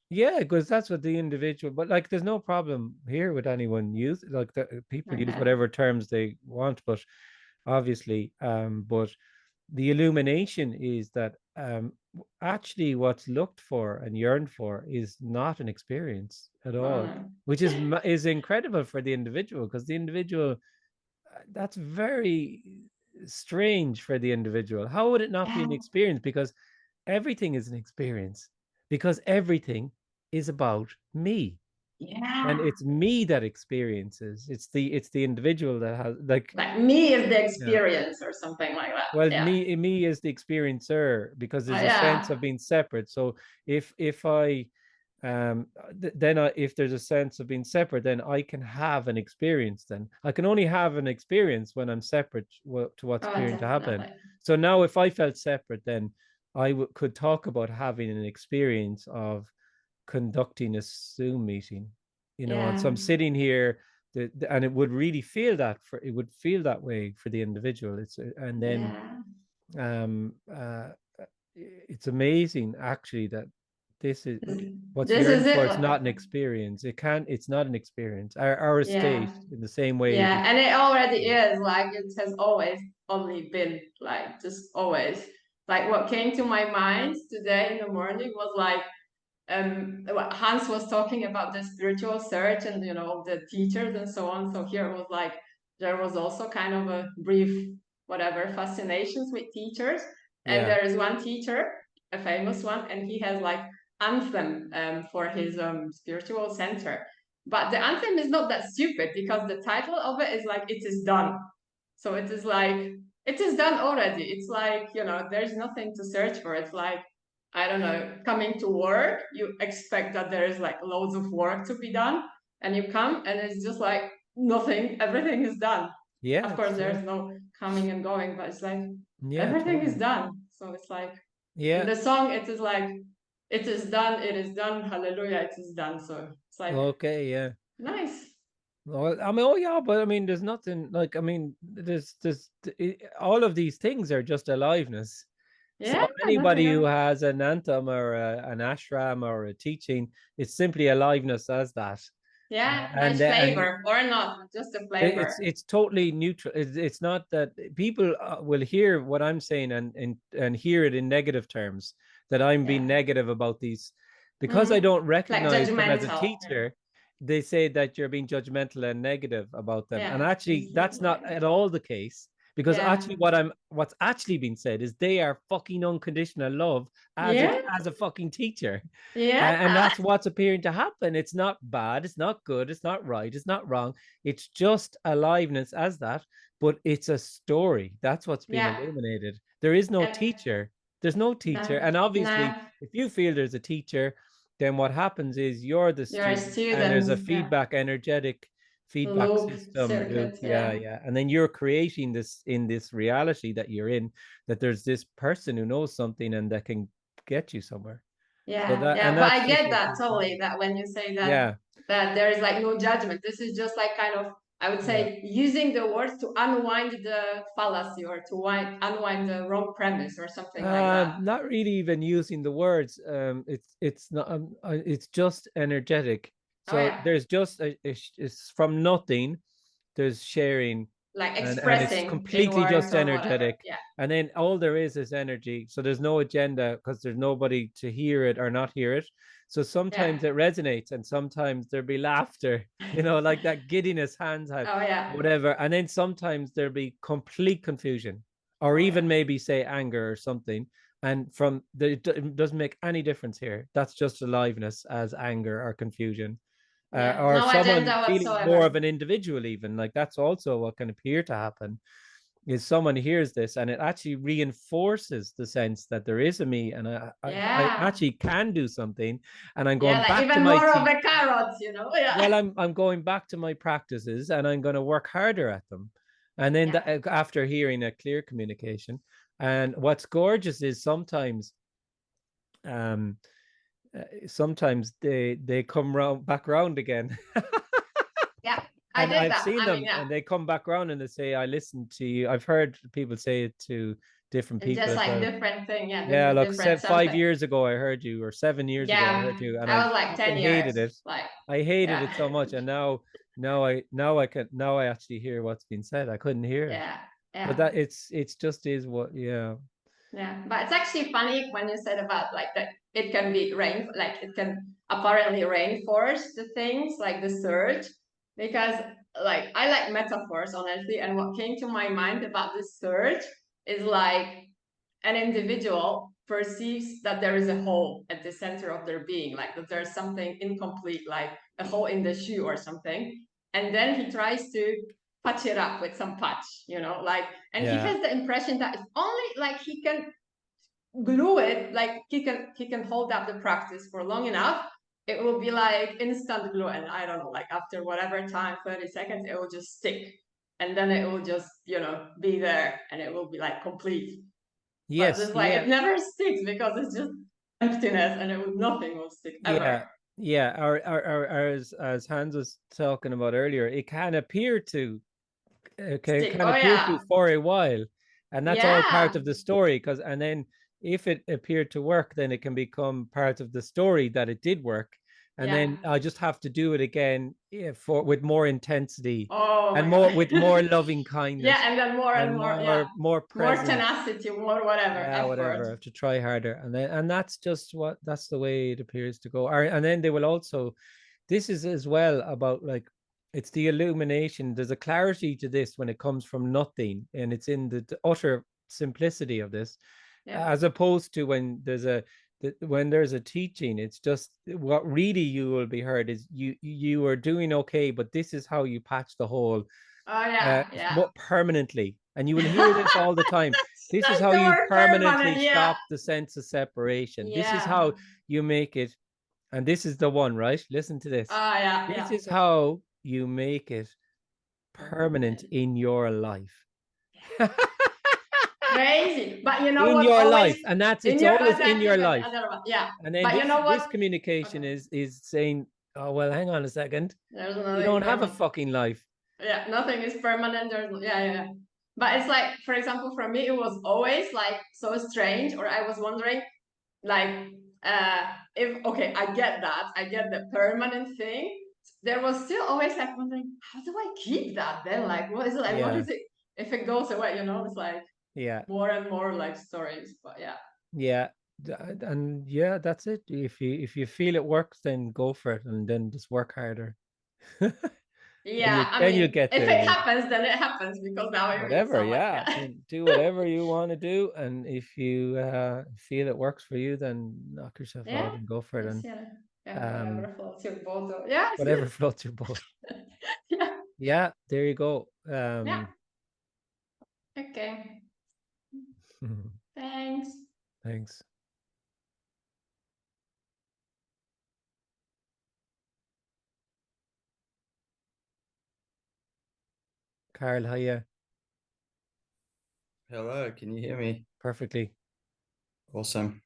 yeah, because that's what the individual. But like, there's no problem here with anyone use, like, people use Okay. whatever terms they want, but obviously, but the illumination is that, actually what's looked for and yearned for is not an experience at all, Oh, which is incredible for the individual, because the individual, that's very strange for the individual. How would it not be yeah. an experience? Because everything is an experience, because everything is about me, and Yeah. it's me that experiences. It's the individual that has, like, Like me is the yeah. experience or something like that. Well, Yeah. me is the experiencer, because there's a sense Yeah. of being separate. So if I then if there's a sense of being separate, then I can have an experience. Then I can only have an experience when I'm separate to what's Oh, appearing to happen. definitely. So now if I felt separate, then I could talk about having an experience of conducting a Zoom meeting, and so Yeah. I'm sitting here, and it would feel that way for the individual. And then Yeah. um it's amazing actually that this is what's this is yearned it. for. It's not an experience. It's not an experience. Our state, in the same way. Yeah, and it already is, like, it has always only been like, just always. Like, what came to my mind today in the morning was like, what Hans was talking about the spiritual search and, you know, the teachers and so on. So here it was like, there was also kind of a brief, whatever, fascinations with teachers. And there is one teacher, a famous one, and he has like anthem for his spiritual center. But the anthem is not that stupid, because the title of it is like, it is done. So it is like, it is done already. It's like, you know, there's nothing to search for. It's like, I don't know, coming to work, you expect that there is like loads of work to be done, and you come and it's just like nothing, everything is done. Yeah, of course there's no coming and going, but it's like everything is totally. done. So it's like, Yeah. in the song it is like, it is done, hallelujah, it is done. So it's like, Okay, yeah. nice. Well, I mean, oh yeah, but I mean, there's nothing like, I mean, there's all of these things are just aliveness. So Yeah, anybody nothing who else. has an anthem or an ashram or a teaching, it's simply aliveness as that. Yeah, and nice flavor or not, just a flavor. it's totally neutral. It's not that people will hear what I'm saying and hear it in negative terms, that I'm being negative about these, because I don't recognize them as a judgmental, teacher. They say that you're being judgmental and negative about them, and Yeah, actually it's that's not at all the case, because Yeah. actually what's actually being said is they are fucking unconditional love as a fucking teacher. Yeah. And that's what's appearing to happen. It's not bad, it's not good, it's not right, it's not wrong. It's just aliveness as that, but it's a story. That's what's being Yeah. illuminated. There is no And- teacher. There's no teacher. And obviously, no. if you feel there's a teacher, then what happens is you're the You're a student, and there's a student, yeah. feedback, energetic feedback Loop, system loop. circuit, Yeah. And then you're creating this in this reality that you're in, that there's this person who knows something and that can get you somewhere. Yeah, So that, yeah, and but that's I just get what that it's totally, about. that when you say that, Yeah. that there is like no judgment. This is just like kind of, I would say, using the words to unwind the fallacy, or to unwind the wrong premise or something like that. Not really even using the words. It's not. It's just energetic. Oh, So yeah. there's just it's from nothing. There's sharing, Like and it's expressing in completely words just or whatever. energetic. Yeah. And then all there is energy. So there's no agenda, because there's nobody to hear it or not hear it. So sometimes it resonates, and sometimes there'll be laughter, like that giddiness Hans had, Oh, yeah. whatever. And then sometimes there'll be complete confusion, or even maybe say anger or something. And it doesn't make any difference here. That's just aliveness as anger or confusion. Or No someone agenda feeling whatsoever. more of an individual, even, like that's also what can appear to happen, is someone hears this and it actually reinforces the sense that there is a me, and I actually can do something, and I'm going like back even to my more of a carrot, Yeah. well, I'm going back to my practices, and I'm going to work harder at them. And then after hearing a clear communication, and what's gorgeous is sometimes they come back round again. Yeah, and I've seen them, and they come back around and they say, I listened to you. I've heard people say it to different people. Just like different thing, yeah. Like said 5 years ago I heard you, or 7 years ago I heard you, and I was like 10 years. hated it. Like I hated it so much, and now I actually hear what's been said. I couldn't hear it. Yeah. But that it's just is what. Yeah, but it's actually funny when you said about like that it can be like it can apparently reinforce the things like the search, because like I like metaphors honestly, and what came to my mind about this search is like an individual perceives that there is a hole at the center of their being, like that there's something incomplete, like a hole in the shoe or something, and then he tries to patch it up with some patch, like, and he has the impression that if only like he can glue it, like he can hold up the practice for long enough, it will be like instant glue, and I don't know, like after whatever time, 30 seconds, it will just stick, and then it will just be there, and it will be like complete. But it's like it never sticks, because it's just emptiness, and nothing will stick ever. Or as Hans was talking about earlier, it can appear to to for a while, and that's all part of the story, and then if it appeared to work, then it can become part of the story that it did work. And then I just have to do it again with more intensity and more with more loving kindness. Yeah, and then more and more, more presence, more tenacity, more whatever, yeah, whatever. I have to try harder, and that's just that's the way it appears to go. And then they will also, this is as well about like, it's the illumination. There's a clarity to this when it comes from nothing, and it's in the utter simplicity of this, as opposed to when there's a teaching. It's just what really you will be heard is you are doing okay, but this is how you patch the hole. Permanently, and you will hear this all the time. This is how you permanently stop the sense of separation. This is how you make it. And this is the one, right? Listen to this. This is how you make it permanent in your life. Crazy, but you know in what? Your always, life, and that's it's always in your life. Yeah, and then but you know what? This communication is saying, oh well, hang on a second. You don't have a fucking life. Yeah, nothing is permanent. There's but it's like, for example, for me, it was always like so strange, or I was wondering, like, if okay, I get the permanent thing. There was still always like wondering, how do I keep that then? Like, what is it? Like, what is it if it goes away? You know, it's like more and more like stories. But and that's it. If you feel it works, then go for it, and then just work harder. Then you get if there. It happens, then it happens, because now whatever. Do whatever you want to do, and if you feel it works for you, then knock yourself out and go for it. And whatever floats your boat. Whatever floats your boat. There you go. Okay. Thanks. Carl, hiya. Hello, can you hear me? Perfectly. Awesome.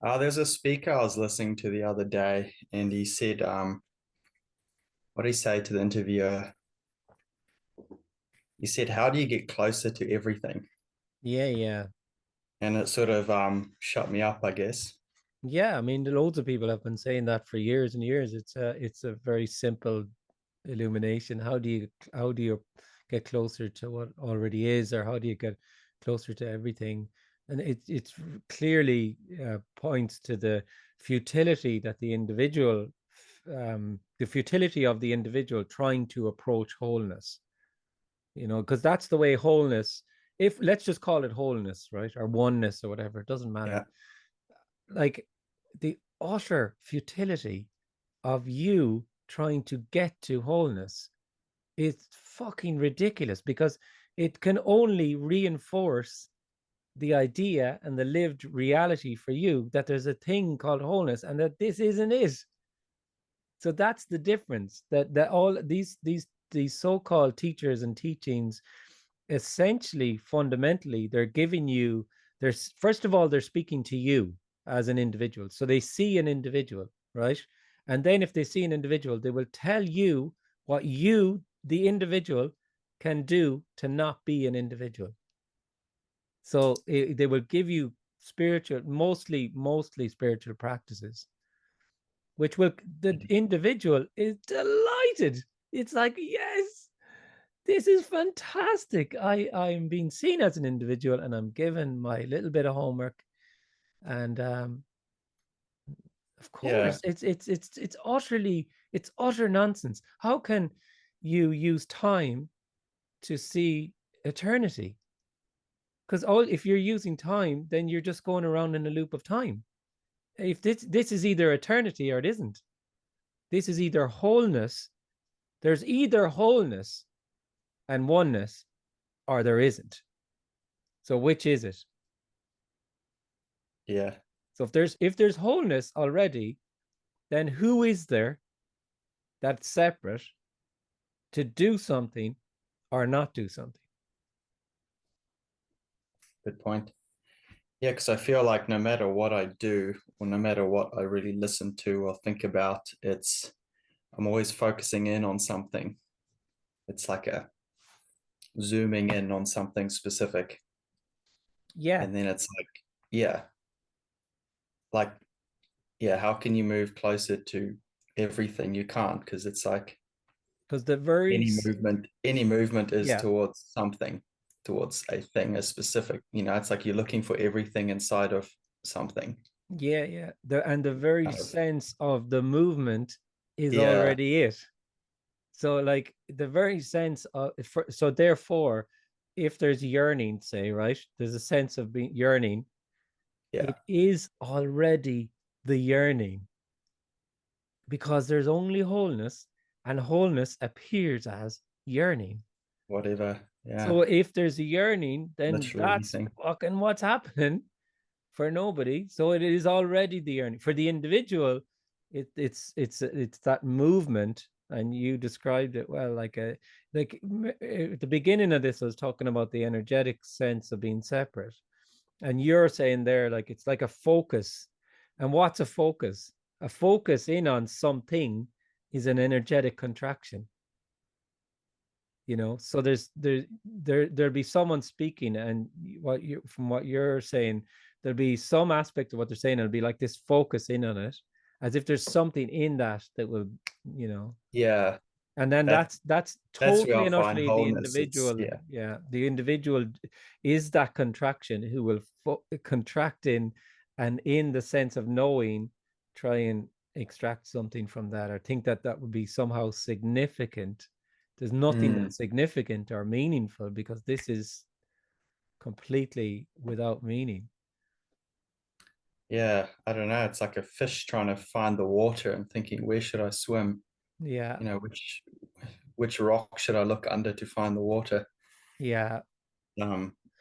There's a speaker I was listening to the other day, and he said, what did he say to the interviewer? He said, how do you get closer to everything? Yeah. And it sort of shut me up, I guess. Yeah, I mean, loads of people have been saying that for years and years. It's a very simple illumination. How do you get closer to what already is, or how do you get closer to everything? And it's clearly points to the futility that the individual, the futility of the individual trying to approach wholeness. Because that's the way wholeness. If let's just call it wholeness, right, or oneness, or whatever, it doesn't matter. Like the utter futility of you trying to get to wholeness is fucking ridiculous, because it can only reinforce the idea and the lived reality for you that there's a thing called wholeness, and that this isn't it. So that's the difference. That all these so-called teachers and teachings, essentially, fundamentally, they're giving you. First of all, they're speaking to you as an individual. So they see an individual, right? And then if they see an individual, they will tell you what you, the individual, can do to not be an individual. So they will give you spiritual, mostly spiritual practices, which will, the individual is delighted. It's like, yes, this is fantastic. I'm being seen as an individual, and I'm given my little bit of homework. And of course, it's utter nonsense. How can you use time to see eternity? Because if you're using time, then you're just going around in a loop of time. If this is either eternity or it isn't. This is either wholeness. There's either wholeness and oneness, or there isn't. So which is it? Yeah. So if there's wholeness already, then who is there that's separate to do something or not do something? Good point. Yeah, because I feel like no matter what I do, or no matter what I really listen to or think about, I'm always focusing in on something. It's like a zooming in on something specific. Yeah. And then it's like yeah, like, yeah, how can you move closer to everything? You can't, because it's like because the very any movement is yeah, towards something, towards a thing, a specific, it's like you're looking for everything inside of something. yeah, the very Kind of, sense of the movement is yeah, already it. So like the very sense of, so therefore, if there's yearning, say, right, there's a sense of being yearning, yeah, it is already the yearning, because there's only wholeness, and wholeness appears as yearning. whatever, yeah, So if there's a yearning, then literally that's anything. fucking what's happening for nobody. So it is already the yearning. For the individual, it's that movement, and you described it well, like at the beginning of this, I was talking about the energetic sense of being separate, and you're saying there, like it's like a focus. And what's a focus? A focus in on something is an energetic contraction. So there'll be someone speaking, and from what you're saying, there'll be some aspect of what they're saying, it'll be like this focus in on it, as if there's something in that will, you know Yeah, and then that that's that's where totally I and find utterly the wholeness. It's individual. yeah, Yeah, the individual is that contraction, who will contract in, and in the sense of knowing, try and extract something from that, or think that that would be somehow significant. There's nothing mm, that's significant or meaningful, because this is completely without meaning. yeah. I don't know. It's like a fish trying to find the water and thinking, where should I swim? Yeah, Which rock should I look under to find the water? yeah.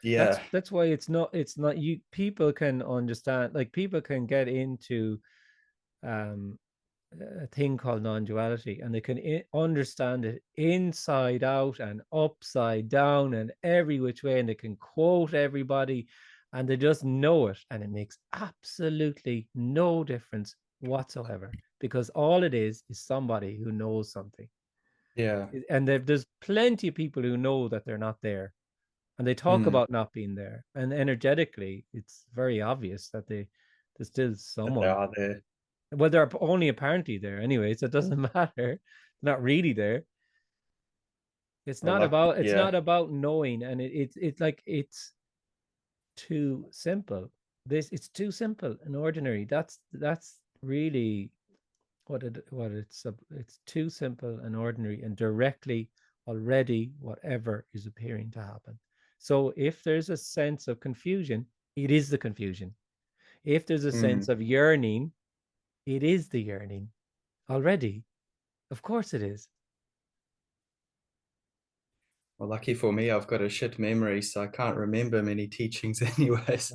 Yeah, That's why it's not you people can understand, like people can get into um a thing called non-duality, and they can understand it inside out and upside down and every which way, and they can quote everybody, and they just know it, and it makes absolutely no difference whatsoever, because all it is somebody who knows something. yeah, And there's plenty of people who know that they're not there, and they talk mm, about not being there, and energetically it's very obvious that there's still that they someone. are there. Well, they're only apparently there anyway, so it doesn't matter. They're not really there. It's Or not like, about it's yeah, not about knowing, and it's like it's too simple. It's too simple and ordinary. That's really it's too simple and ordinary, and directly already whatever is appearing to happen. So if there's a sense of confusion, it is the confusion. If there's a mm. sense of yearning, it is the yearning already. Of course it is. Well, lucky for me, I've got a shit memory, so I can't remember many teachings anyways.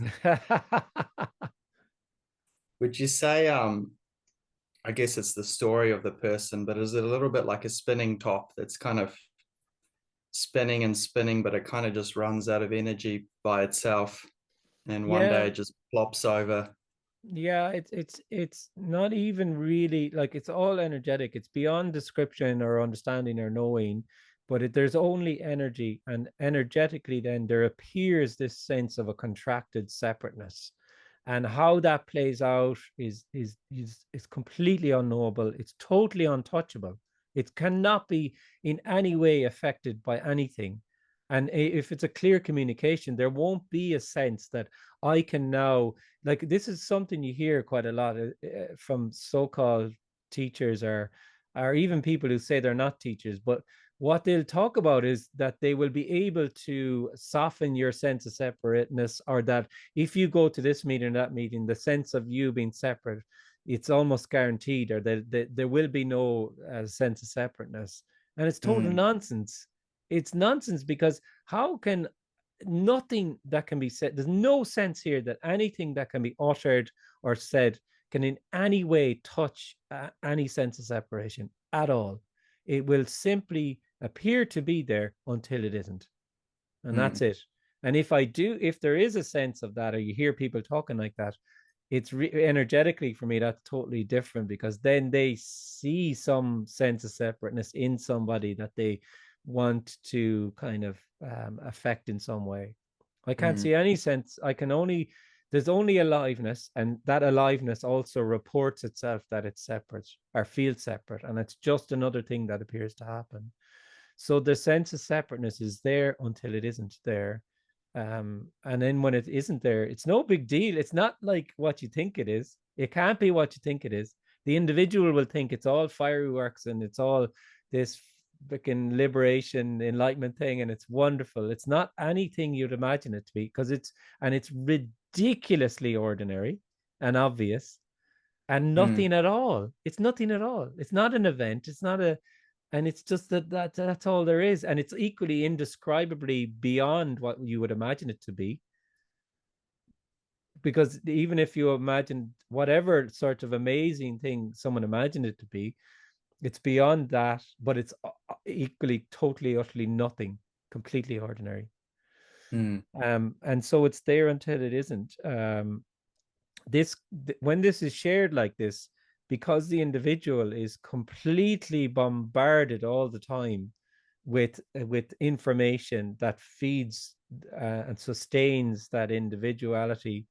Would you say, I guess it's the story of the person, but is it a little bit like a spinning top that's kind of spinning and spinning, but it kind of just runs out of energy by itself, and one day Yeah, it just plops over? yeah, it's not even really, like, it's all energetic. It's beyond description or understanding or knowing, but there's only energy, and energetically then there appears this sense of a contracted separateness. And how that plays out is completely unknowable. It's totally untouchable. It cannot be in any way affected by anything. And if it's a clear communication, there won't be a sense that I can now, like, this is something you hear quite a lot from so-called teachers, or even people who say they're not teachers, but what they'll talk about is that they will be able to soften your sense of separateness, or that if you go to this meeting or that meeting, the sense of you being separate, it's almost guaranteed, or that there will be no sense of separateness. And it's total Mm, nonsense. It's nonsense, because how can nothing that can be said, there's no sense here that anything that can be uttered or said can in any way touch any sense of separation at all. It will simply appear to be there until it isn't, and that's mm, it. And if there is a sense of that, or you hear people talking like that, it's energetically, for me, that's totally different, because then they see some sense of separateness in somebody that they want to kind of affect in some way. I can't mm, see any sense. I can only There's only aliveness, and that aliveness also reports itself that it's separate or feels separate, and it's just another thing that appears to happen. So the sense of separateness is there until it isn't there. And then when it isn't there, it's no big deal. It's not like what you think it is. It can't be what you think it is. The individual will think it's all fireworks and it's all this freaking liberation, enlightenment thing, and it's wonderful. It's not anything you'd imagine it to be, because it's ridiculously ordinary and obvious and nothing at all. It's nothing at all. It's not an event. It's not a, and it's just that's all there is, and it's equally indescribably beyond what you would imagine it to be, because even if you imagine whatever sort of amazing thing someone imagined it to be, it's beyond that, but it's equally totally utterly nothing, completely ordinary. And so it's there until it isn't. When this is shared like this, because the individual is completely bombarded all the time with information that feeds and sustains that individuality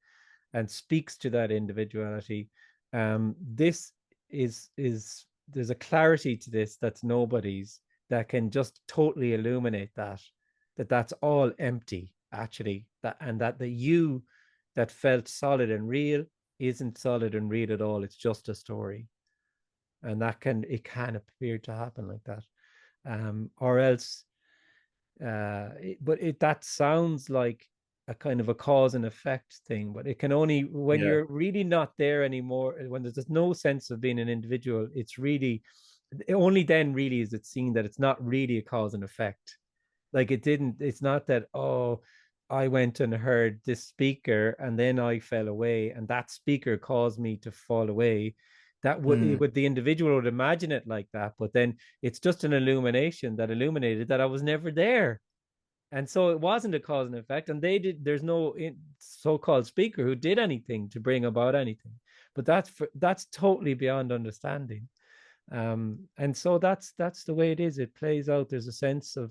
and speaks to that individuality, this is there's a clarity to this that's nobody's, that can just totally illuminate that's all empty actually, that the you that felt solid and real isn't solid and real at all. It's just a story. And it can appear to happen like that. Or else, that sounds like a kind of a cause and effect thing, but it can only, when you're really not there anymore, when there's no sense of being an individual, it's really, only then really is it seen that it's not really a cause and effect. Like it's not that, oh, I went and heard this speaker and then I fell away and that speaker caused me to fall away. That would the individual would imagine it like that, but then it's just an illumination that illuminated that I was never there. And so it wasn't a cause and effect, and there's no so-called speaker who did anything to bring about anything. But that's totally beyond understanding. And so that's the way it is. It plays out. There's a sense of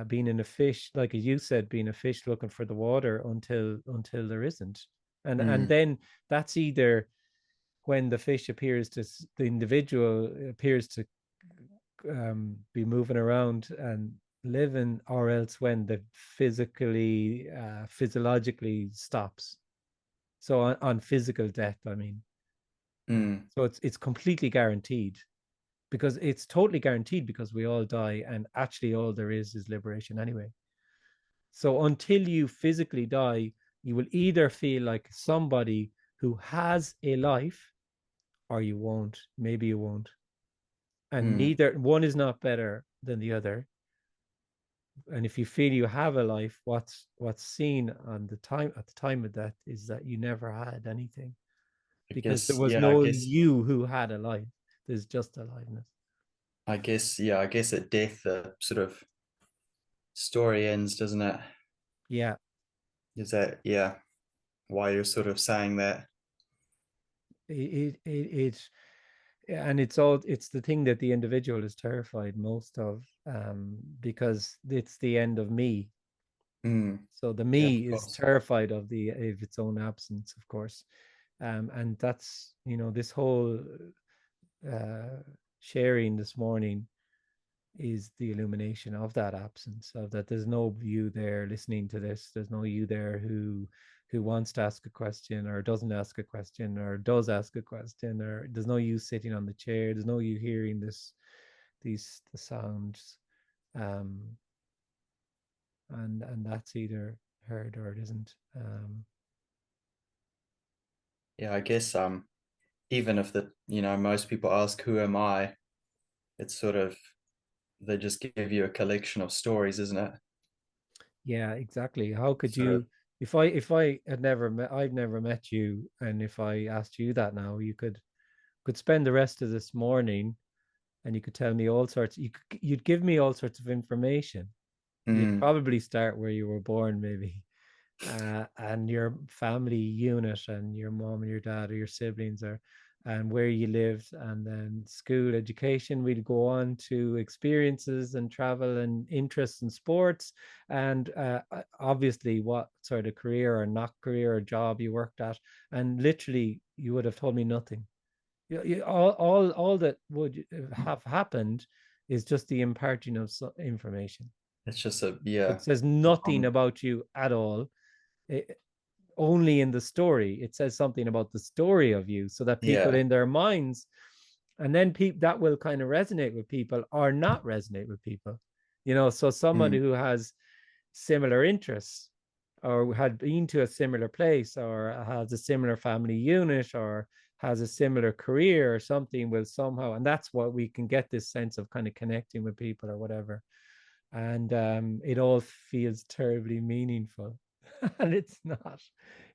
being in a fish, like as you said, being a fish looking for the water until there isn't. And then that's either when the fish appears to, the individual appears to be moving around and living, or else when the physiologically stops. So on physical death, I mean. So it's completely guaranteed, because it's totally guaranteed, because we all die, and actually all there is liberation anyway. So until you physically die, you will either feel like somebody who has a life, or you won't. Maybe you won't. And neither one is not better than the other. And if you feel you have a life, what's seen at the time of death is that you never had anything, because there was no you who had a life. There's just aliveness. I guess at death the sort of story ends, doesn't it? Yeah. Is that why you're sort of saying that? And it's the thing that the individual is terrified most of, because it's the end of me. So the me is terrified of its own absence, of course. And that's, this whole sharing this morning is the illumination of that absence, of that there's no you there listening to this. There's no you there who wants to ask a question, or doesn't ask a question, or does ask a question, or there's no you sitting on the chair. There's no you hearing the sounds. And that's either heard or it isn't. I guess even if most people ask, who am I, it's sort of, they just give you a collection of stories, isn't it? Yeah, exactly. How could you, if I had I've never met you, and if I asked you that now, you could spend the rest of this morning and you could tell me all sorts, you'd give me all sorts of information. You'd probably start where you were born, maybe, and your family unit, and your mom and your dad or your siblings, or and where you lived, and then school education. We'd go on to experiences and travel and interests in sports, and obviously what sort of career or not career or job you worked at. And literally, you would have told me nothing. All that would have happened is just the imparting of information. It's just It says nothing Um, about you at all. Only in the story it says something about the story of you, so that people yeah. in their minds, and then people that will kind of resonate with people or not resonate with people, so somebody Mm, who has similar interests, or had been to a similar place, or has a similar family unit, or has a similar career or something, will somehow, and that's what we can get this sense of kind of connecting with people or whatever. And it all feels terribly meaningful. And it's not.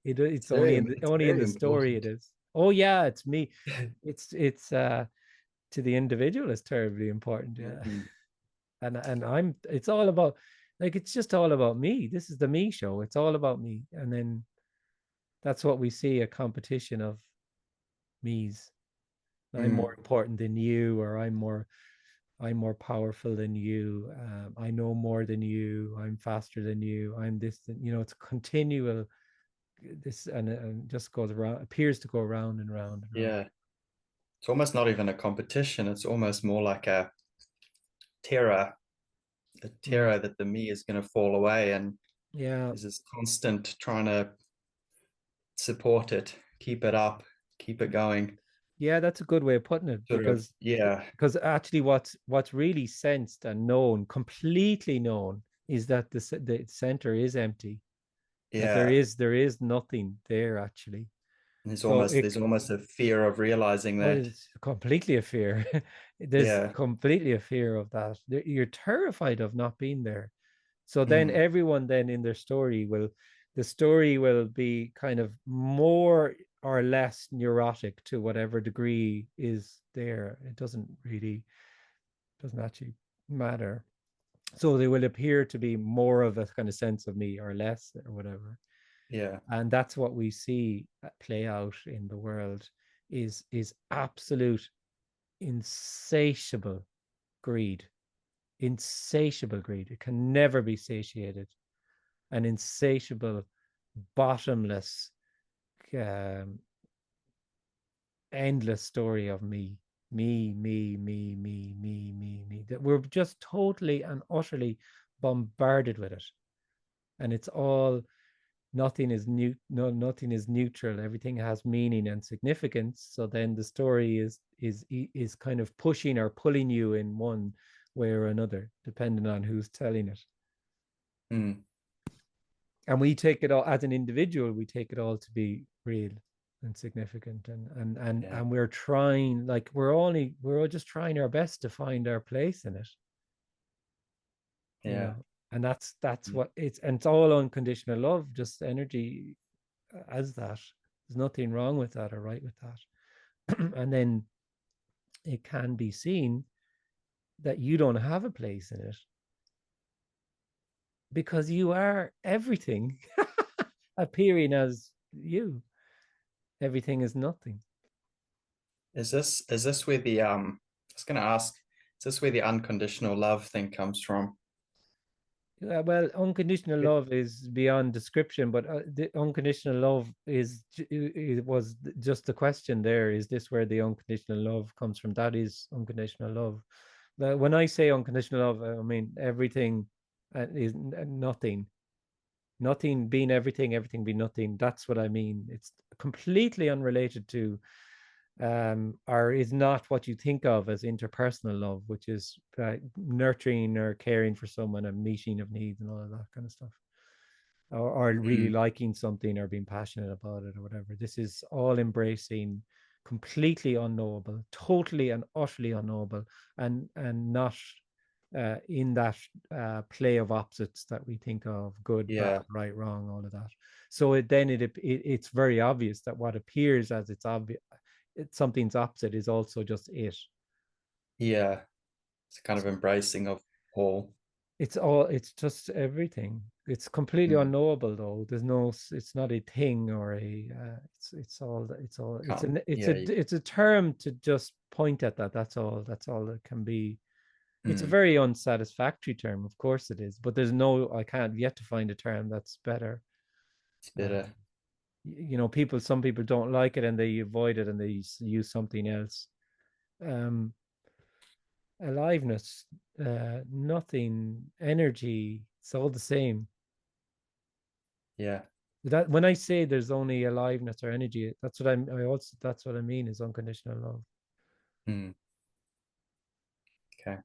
It's it's only in very the story important. it is. Oh yeah, it's me. It's to the individual is terribly important. Yeah. Mm, And I'm it's all about, like, it's just all about me. This is the me show. It's all about me. And then that's what we see, a competition of me's. I'm more mm, important than you, or I'm more powerful than you. I know more than you. I'm faster than you. I'm this. It's continual. This and just goes around. Appears to go round and round and round. yeah. It's almost not even a competition. It's almost more like terror, a Mm. terror that the me is going to fall away, and Yeah, there's this constant trying to support it, keep it up, keep it going. yeah. That's a good way of putting it, Sort of, because yeah, actually, what's really sensed and known, completely known, is that the center is empty. That there yeah. is nothing there actually. And So there's almost a fear of realizing oh, that. it's completely a fear. There's Yeah. completely a fear of that. You're terrified of not being there. So then Mm, everyone then in their story will, the story will be kind of more or less neurotic to whatever degree is there. It doesn't actually matter. So they will appear to be more of a kind of sense of me or less or whatever. yeah. And that's what we see play out in the world, is absolute insatiable greed. Insatiable greed. It can never be satiated. An insatiable, bottomless, um, endless story of me, that we're just totally and utterly bombarded with it. And it's all, nothing is nothing is neutral. Everything has meaning and significance. So then the story is kind of pushing or pulling you in one way or another, depending on who's telling it. Mm, And we take it all as an individual, we take it all to be real and significant, yeah. and we're trying, like, we're all just trying our best to find our place in it, Yeah. and that's Mm, what it's, and it's all unconditional love, just energy, as that. There's nothing wrong with that or right with that. And then it can be seen that you don't have a place in it, because you are everything appearing as you. Everything is nothing. is this where the I was gonna ask, is this where the unconditional love thing comes from? Well, unconditional It, love is beyond description, but the unconditional love it was just the question there. Is this where the unconditional love comes from? That is unconditional love. When I say unconditional love, I mean everything is nothing. Nothing being everything, everything being nothing. That's what I mean. It's completely unrelated to or is not what you think of as interpersonal love, which is nurturing or caring for someone and meeting of needs and all of that kind of stuff, or really mm, liking something or being passionate about it or whatever. This is all embracing, completely unknowable, totally and utterly unknowable, and not in that play of opposites that we think of: good, bad, yeah. right, wrong, all of that. So it's very obvious that what appears as it's obvious, something's opposite, is also just it. Yeah. It's a kind of embracing of all. it's just everything. It's completely Mm. unknowable though. There's no, it's not a thing or a, it's all, it's all, Can't, it's a term to just point at that. That's all it can be. It's a mm, very unsatisfactory term, of course it is, but there's no, I can't yet to find a term that's better. it's better. You know, some people don't like it and they avoid it and they use something else. Aliveness, nothing, energy, it's all the same. Yeah. That when I say there's only aliveness or energy, that's what that's what I mean is unconditional love. Mm. Okay.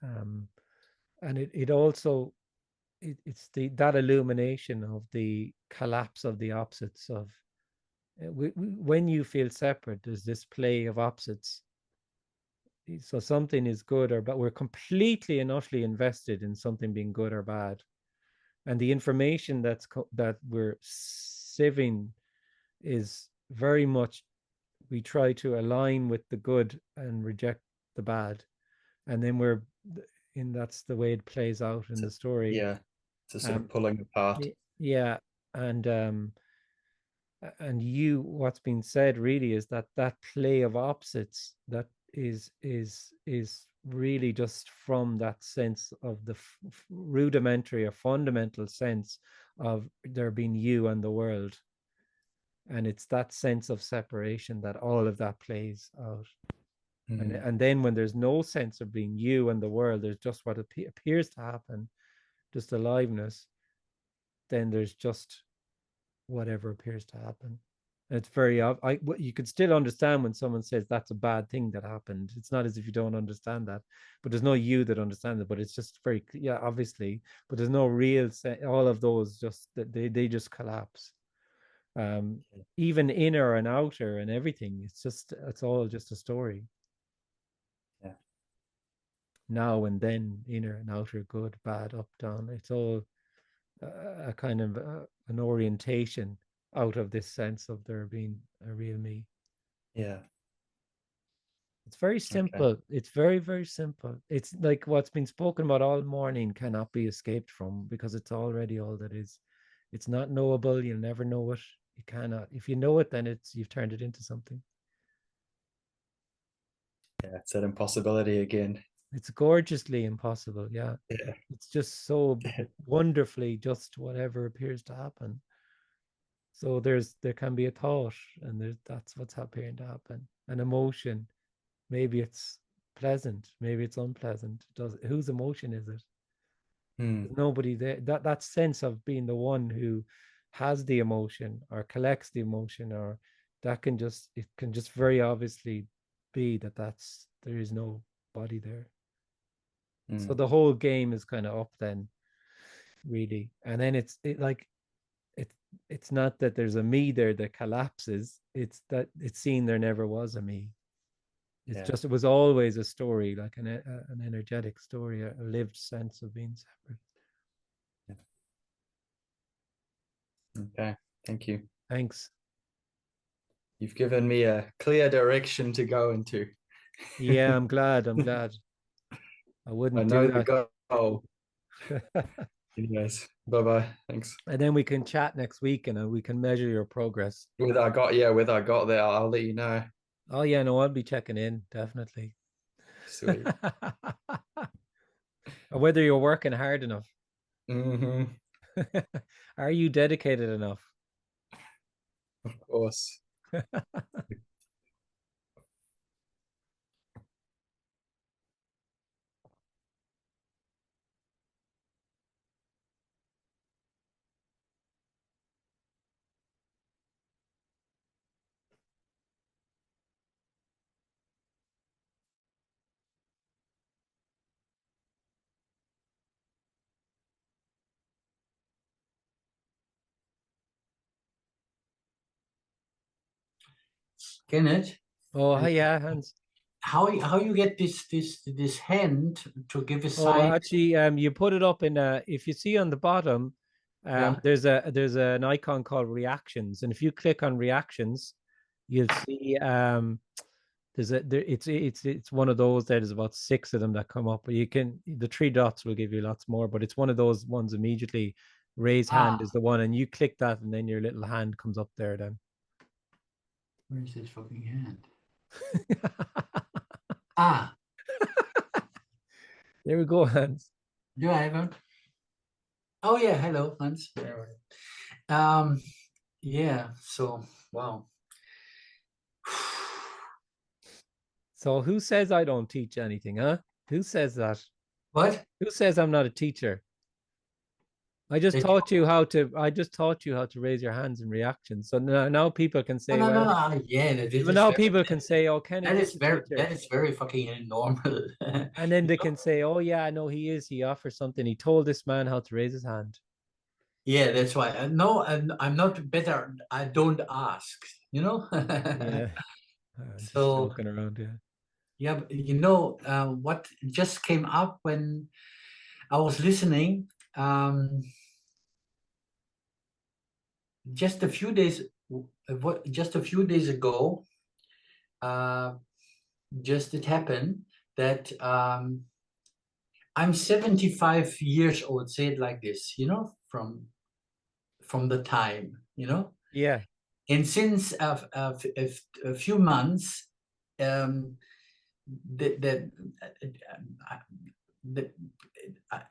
And it also, it's that illumination of the collapse of the opposites of, when you feel separate, there's this play of opposites. So something is good or bad. We're completely and utterly invested in something being good or bad, and the information that we're sieving is very much, we try to align with the good and reject the bad, and then that's the way it plays out in the story. Yeah. It's a sort of pulling apart. Yeah, and what's been said really is that that play of opposites that is really just from that sense of the rudimentary or fundamental sense of there being you and the world, and it's that sense of separation that all of that plays out. And then when there's no sense of being you and the world, there's just what appears to happen, just aliveness, then there's just whatever appears to happen. And it's very you could still understand when someone says that's a bad thing that happened. It's not as if you don't understand that, but there's no you that understands it. But it's just very, yeah, obviously, but there's no real all of those just they just collapse. Even inner and outer and everything, it's all just a story. Yeah. Now and then, inner and outer, good, bad, up, down, it's all a kind of an orientation out of this sense of there being a real me. Yeah. It's very simple. Okay. It's very, very simple. It's like what's been spoken about all morning cannot be escaped from, because it's already all that is. It's not knowable. You'll never know it. You cannot. If you know it, then you've turned it into something. Yeah, it's that impossibility again. It's gorgeously impossible. Yeah. Yeah. It's just so wonderfully just whatever appears to happen. So there can be a thought, and that's what's appearing to happen. An emotion. Maybe it's pleasant, maybe it's unpleasant. Whose emotion is it? There's nobody there. That sense of being the one who has the emotion or collects the emotion, or it can just very obviously be there is no body there. So the whole game is kind of up then, really. And then it's not that there's a me there that collapses. It's that it's seen there never was a me. It's just, it was always a story, like an energetic story, a lived sense of being separate. Okay, thank you. Thanks. You've given me a clear direction to go into. Yeah, I'm glad. I wouldn't do that. The goal. Yes. Bye-bye. Thanks. And then we can chat next week and we can measure your progress. Whether I got there, I'll let you know. Oh yeah, no, I'll be checking in, definitely. Sweet. Or whether you're working hard enough. Mm-hmm. Are you dedicated enough? Of course. Kenneth? Oh, yeah, Hans. How you get this hand to give a sign? Oh, actually, you put it up in if you see on the bottom, there's an icon called reactions, and if you click on reactions, you'll see it's one of those. There's about 6 of them that come up, but the 3 dots will give you lots more, but it's one of those ones immediately. Raise hand is the one, and you click that, and then your little hand comes up there then. Where's this fucking hand? There we go, Hans. Do I have one? Oh yeah, hello, Hans. Yeah, so wow. So who says I don't teach anything, huh? Who says that? What? Who says I'm not a teacher? I just taught you how to raise your hands in reaction. So now people can say, now people can say, oh, Kenneth that is very fucking normal. And then they can say, oh yeah, no, he offers something. He told this man how to raise his hand. Yeah, that's why. No, I'm not better. I don't ask, you know? Yeah. Just joking around, yeah. Yeah, but you know, what just came up when I was listening, just a few days ago, it happened that I'm 75 years old, say it like this, you know, from the time, you know? Yeah. And since a few months,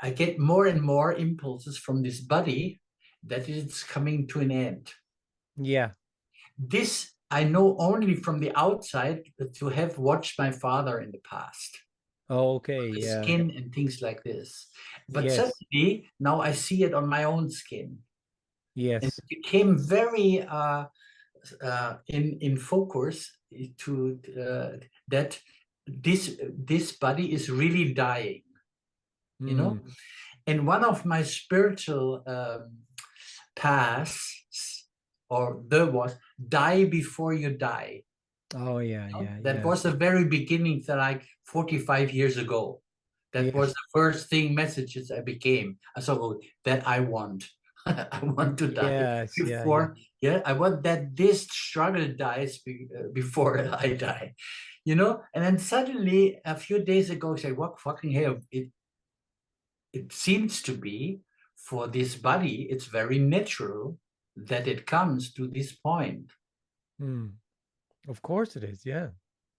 I get more and more impulses from this body that it's coming to an end. Yeah. This I know only from the outside, to have watched my father in the past. Oh, okay, the yeah. Skin and things like this. But yes. suddenly, now I see it on my own skin. Yes. And it became very in focus to that this body is really dying, you know. And one of my spiritual paths, was die before you die. Oh yeah, you know? yeah. That was the very beginning, like 45 years ago. That was the first thing messages I became. I thought, that I want. I want to die before. I want that this struggle dies before I die, you know. And then suddenly, a few days ago, I say, "What fucking hell?" It seems to be for this body, it's very natural that it comes to this point. Of course it is, yeah.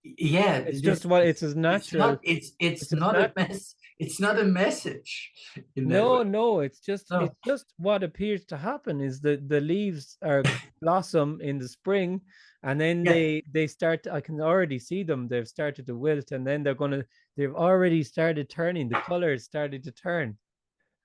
Yeah, it's just what it's as natural. It's not a mess. It's not a message. No, it's just what appears to happen is that the leaves are blossom in the spring, and then they start. I can already see them. They've started to wilt, and then they've already started turning. The colors started to turn,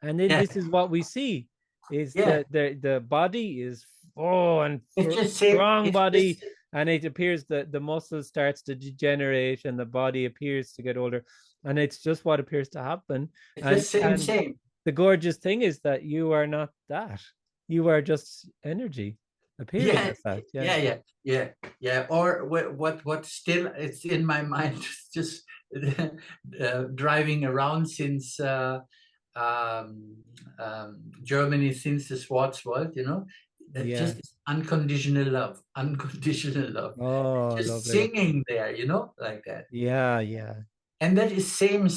and then this is what we see: is that the body is strong body. And it appears that the muscle starts to degenerate and the body appears to get older. And it's just what appears to happen. It's the same. The gorgeous thing is that you are not that. You are just energy appearing as that. Yeah. Or what still it's in my mind, just driving around since Germany, since the Schwarzwald, you know. Just unconditional love. Oh, just lovely. Singing there, you know, like that. Yeah. And that is same,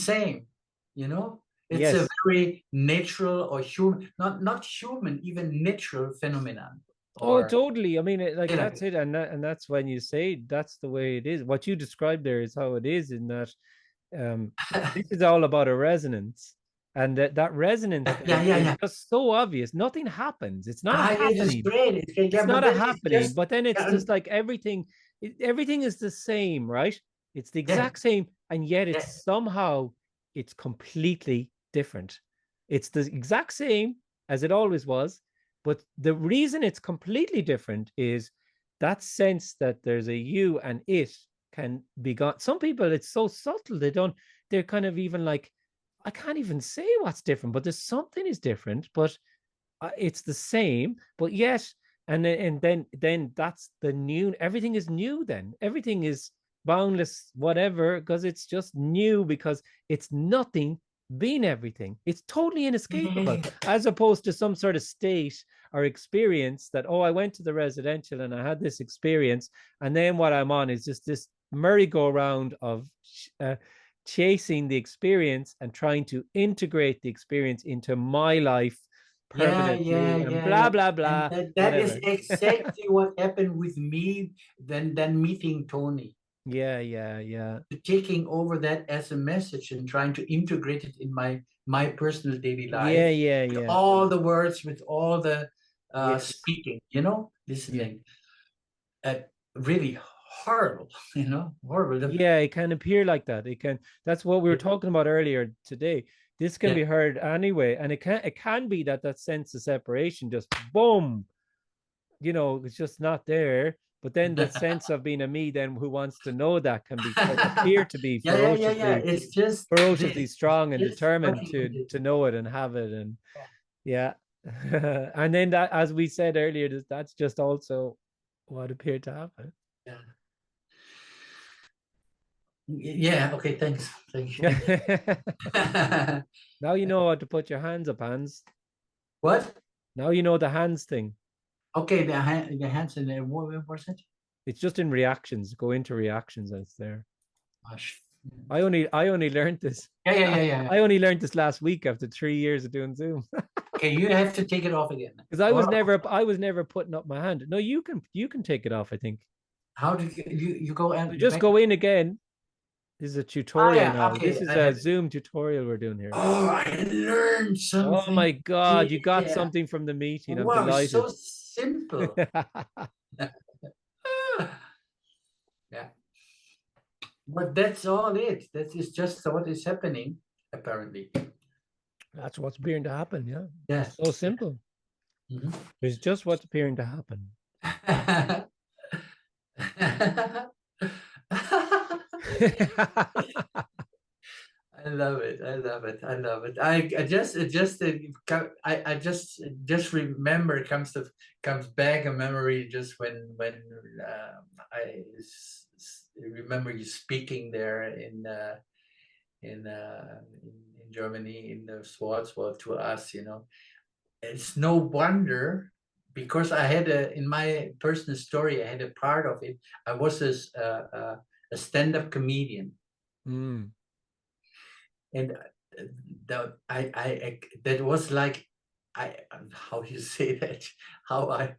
you know. It's a very natural or human, not human, even natural phenomenon. Oh, totally. I mean, that's it, and that's when you say that's the way it is. What you described there is how it is. In that, this is all about a resonance. And that resonance is just so obvious. Nothing happens. It's not happening. It's not a happening. But then it's just like everything is the same, right? It's the exact same, and yet it's somehow it's completely different. It's the exact same as it always was, but the reason it's completely different is that sense that there's a you and it can be gone. Some people, it's so subtle, they're kind of even like, I can't even say what's different, but there's something is different, but it's the same, but yet, and then that's the new, everything is new then. Everything is boundless, whatever, because it's just new, because it's nothing being everything. It's totally inescapable, as opposed to some sort of state or experience that, oh, I went to the residential and I had this experience, and then what I'm on is just this merry-go-round of chasing the experience and trying to integrate the experience into my life permanently, and blah blah blah. And that is whatever. exactly what happened with me then meeting Tony. Yeah. Taking over that as a message and trying to integrate it in my personal daily life. Yeah. All the words, with all the Yes. speaking, you know, listening. Really horrible, you know, horrible. Yeah, it can appear like that. It can. That's what we were talking about earlier today. This can be heard anyway, and it can be that sense of separation just boom, you know, it's just not there. But then the sense of being a me then who wants to know that can be appear to be ferociously It's just ferociously strong and just determined to know it and have it. And and then that, as we said earlier, that's just also what appeared to happen. Okay, thanks. Thank you. Now you know how to put your hands up, Hans. What? Now you know the hands thing. Okay, the hands in there. What was it? It's just in reactions. Go into reactions and it's there. Gosh. I only learned this. Yeah. I only learned this last week after 3 years of doing Zoom. Okay, you have to take it off again. Because I was never putting up my hand. No, you can take it off, I think. How do you go and just go in again? This is a tutorial now. Okay. This is a Zoom tutorial we're doing here. Oh, I learned something. Oh my God, you got something from the meeting. I'm delighted. So simple. Yeah. But that's all it. That is just what is happening, apparently. That's what's appearing to happen, yeah. Yeah. It's so simple. It's just what's appearing to happen. I love it. I just remember, it comes back a memory just when I remember you speaking there in Germany, in the Schwarzwald, to us, you know. It's no wonder, because I had in my personal story, I had a part of it. I was a stand-up comedian. And that was like, how you say that, how I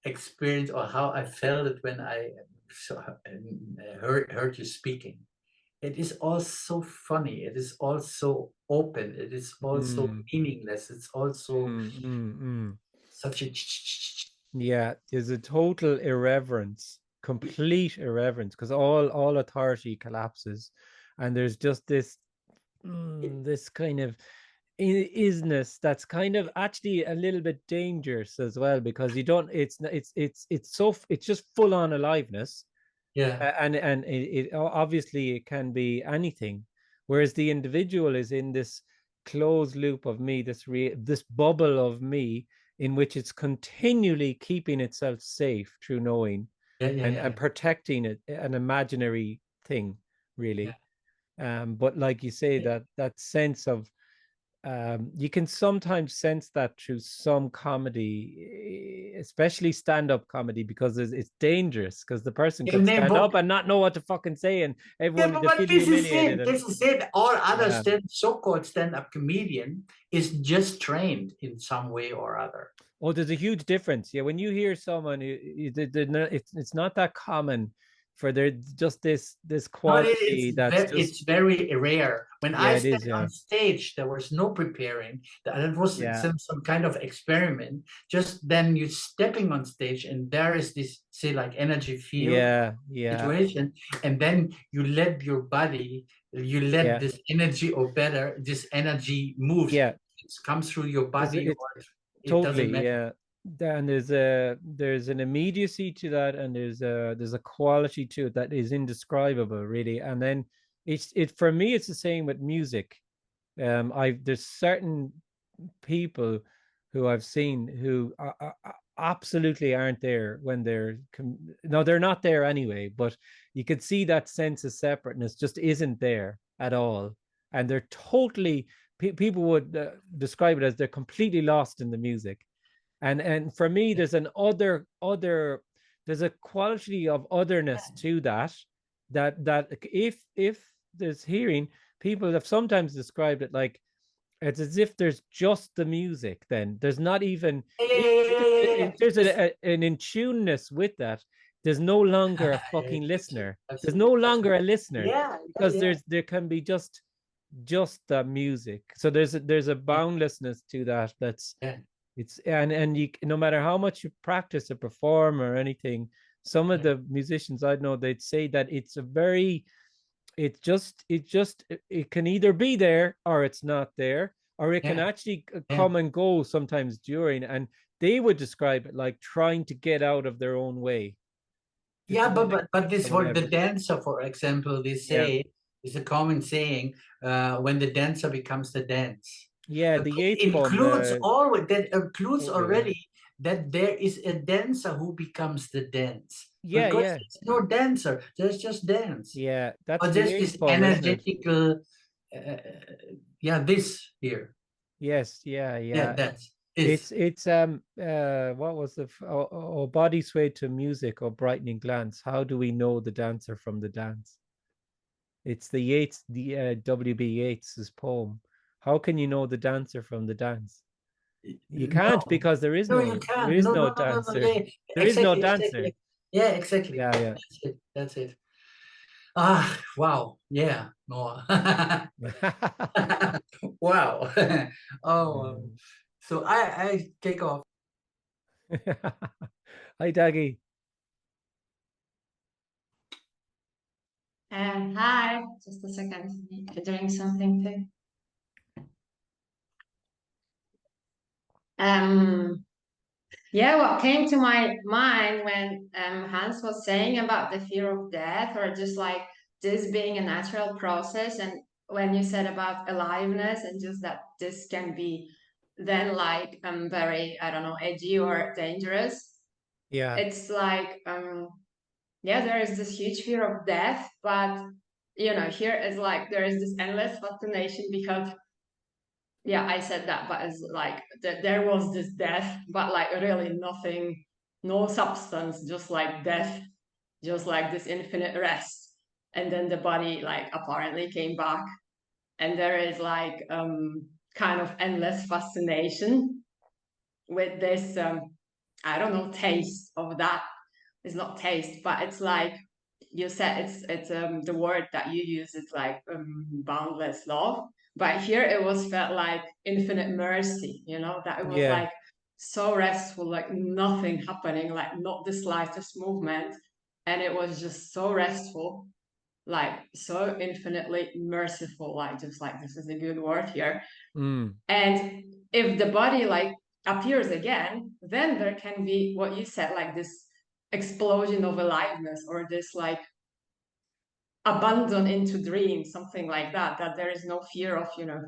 experienced, or how I felt it when I heard you speaking. It is all so funny. It is all so open. It is also meaningless. It's also such a there's a total irreverence, complete irreverence, because all authority collapses, and there's just this this kind of isness that's kind of actually a little bit dangerous as well, because you don't it's just full on aliveness. And it obviously it can be anything, whereas the individual is in this closed loop of me, this bubble of me, in which it's continually keeping itself safe through knowing and protecting it, an imaginary thing, really. But like you say, that sense of you can sometimes sense that through some comedy, especially stand-up comedy, because it's dangerous, because the person could stand up and not know what to fucking say, and everyone but this is it. This is it. All other so-called stand-up comedian is just trained in some way or other. Oh, there's a huge difference. Yeah, when you hear someone, it's not that common for there just this quality it's very rare. When I stepped on stage, there was no preparing. That was some kind of experiment. Just then you stepping on stage, and there is this, say, like energy field situation, and then you let your body, this energy, or better, this energy moves. It comes through your body. Totally, and there's an immediacy to that, and there's a quality to it that is indescribable, really. And then it for me, it's the same with music. There's certain people who I've seen who absolutely aren't there when they're not there anyway, but you could see that sense of separateness just isn't there at all, and they're totally, people would describe it as they're completely lost in the music. And for me, there's there's a quality of otherness to that, that if there's hearing, people have sometimes described it like it's as if there's just the music. Then there's not even if there's an in tuneness with that. There's no longer a fucking listener. There's no longer a listener because there can be just the music. So there's a boundlessness to that. That's it's and you, no matter how much you practice or perform or anything, some of the musicians I know, they'd say that it's a very, it can either be there or it's not there, or it can actually come and go sometimes during, and they would describe it like trying to get out of their own way. Yeah, but this word, the dancer, for example, they say is a common saying, when the dancer becomes the dance. Yeah, the Yeats includes poem, always that includes already that there is a dancer who becomes the dance. Because there's no dancer, there's just dance. Yeah, that's but the there's Yeats this poem, energetical this here. Yes, yeah. That's it's what was the body swayed to music or brightening glance, how do we know the dancer from the dance? It's the Yeats, the W.B. Yeats's poem. How can you know the dancer from the dance? You can't, because there is no dancer. There is no dancer. Yeah, exactly. Yeah. That's it. Ah, wow. Yeah. No. Wow. Oh, so I take off. Hi, Daggy. Hi, just a second. You're doing something too. Yeah, what came to my mind when Hans was saying about the fear of death, or just like this being a natural process, and when you said about aliveness and just that this can be then like very, I don't know, edgy or dangerous. Yeah. It's like yeah, there is this huge fear of death, but you know, here is like there is this endless fascination because yeah, I said that, but it's like there was this death, but like really nothing, no substance, just like death, just like this infinite rest. And then the body like apparently came back, and there is like kind of endless fascination with this I don't know, taste of that. It's not taste, but it's like you said, it's the word that you use, it's like boundless love. But here it was felt like infinite mercy, you know, that it was like so restful, like nothing happening, like not the slightest movement. And it was just so restful, like so infinitely merciful, like just like this is a good word here. And if the body like appears again, then there can be what you said, like this explosion of aliveness, or this like abandon into dream, something like that, that there is no fear of, you know,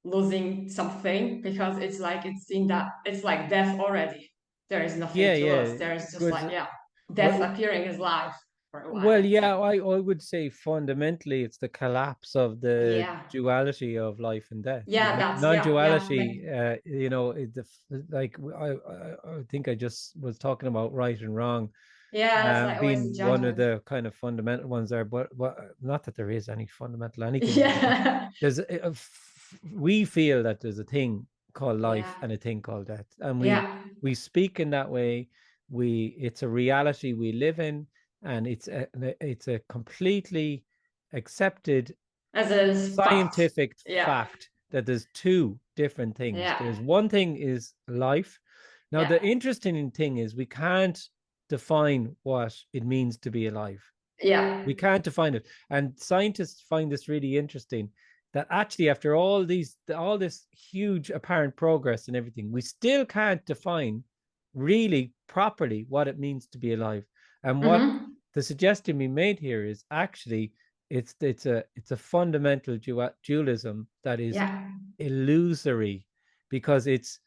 losing something, because it's like it's in that, it's like death already. There is nothing to lose. There is just like death appearing as life for a while. Well, yeah, I would say fundamentally it's the collapse of the duality of life and death. That's non-duality. You know, like I think I just was talking about right and wrong. Like being one of the kind of fundamental ones there, but not that there is any fundamental anything. There's we feel that there's a thing called life and a thing called death, and we speak in that way. It's a reality we live in, and it's a completely accepted as a scientific fact that there's two different things. There's one thing is life. Now the interesting thing is we can't define what it means to be alive. We can't define it, and scientists find this really interesting, that actually after all this huge apparent progress and everything, we still can't define really properly what it means to be alive. And what the suggestion we made here is actually it's a fundamental dualism that is illusory, because it's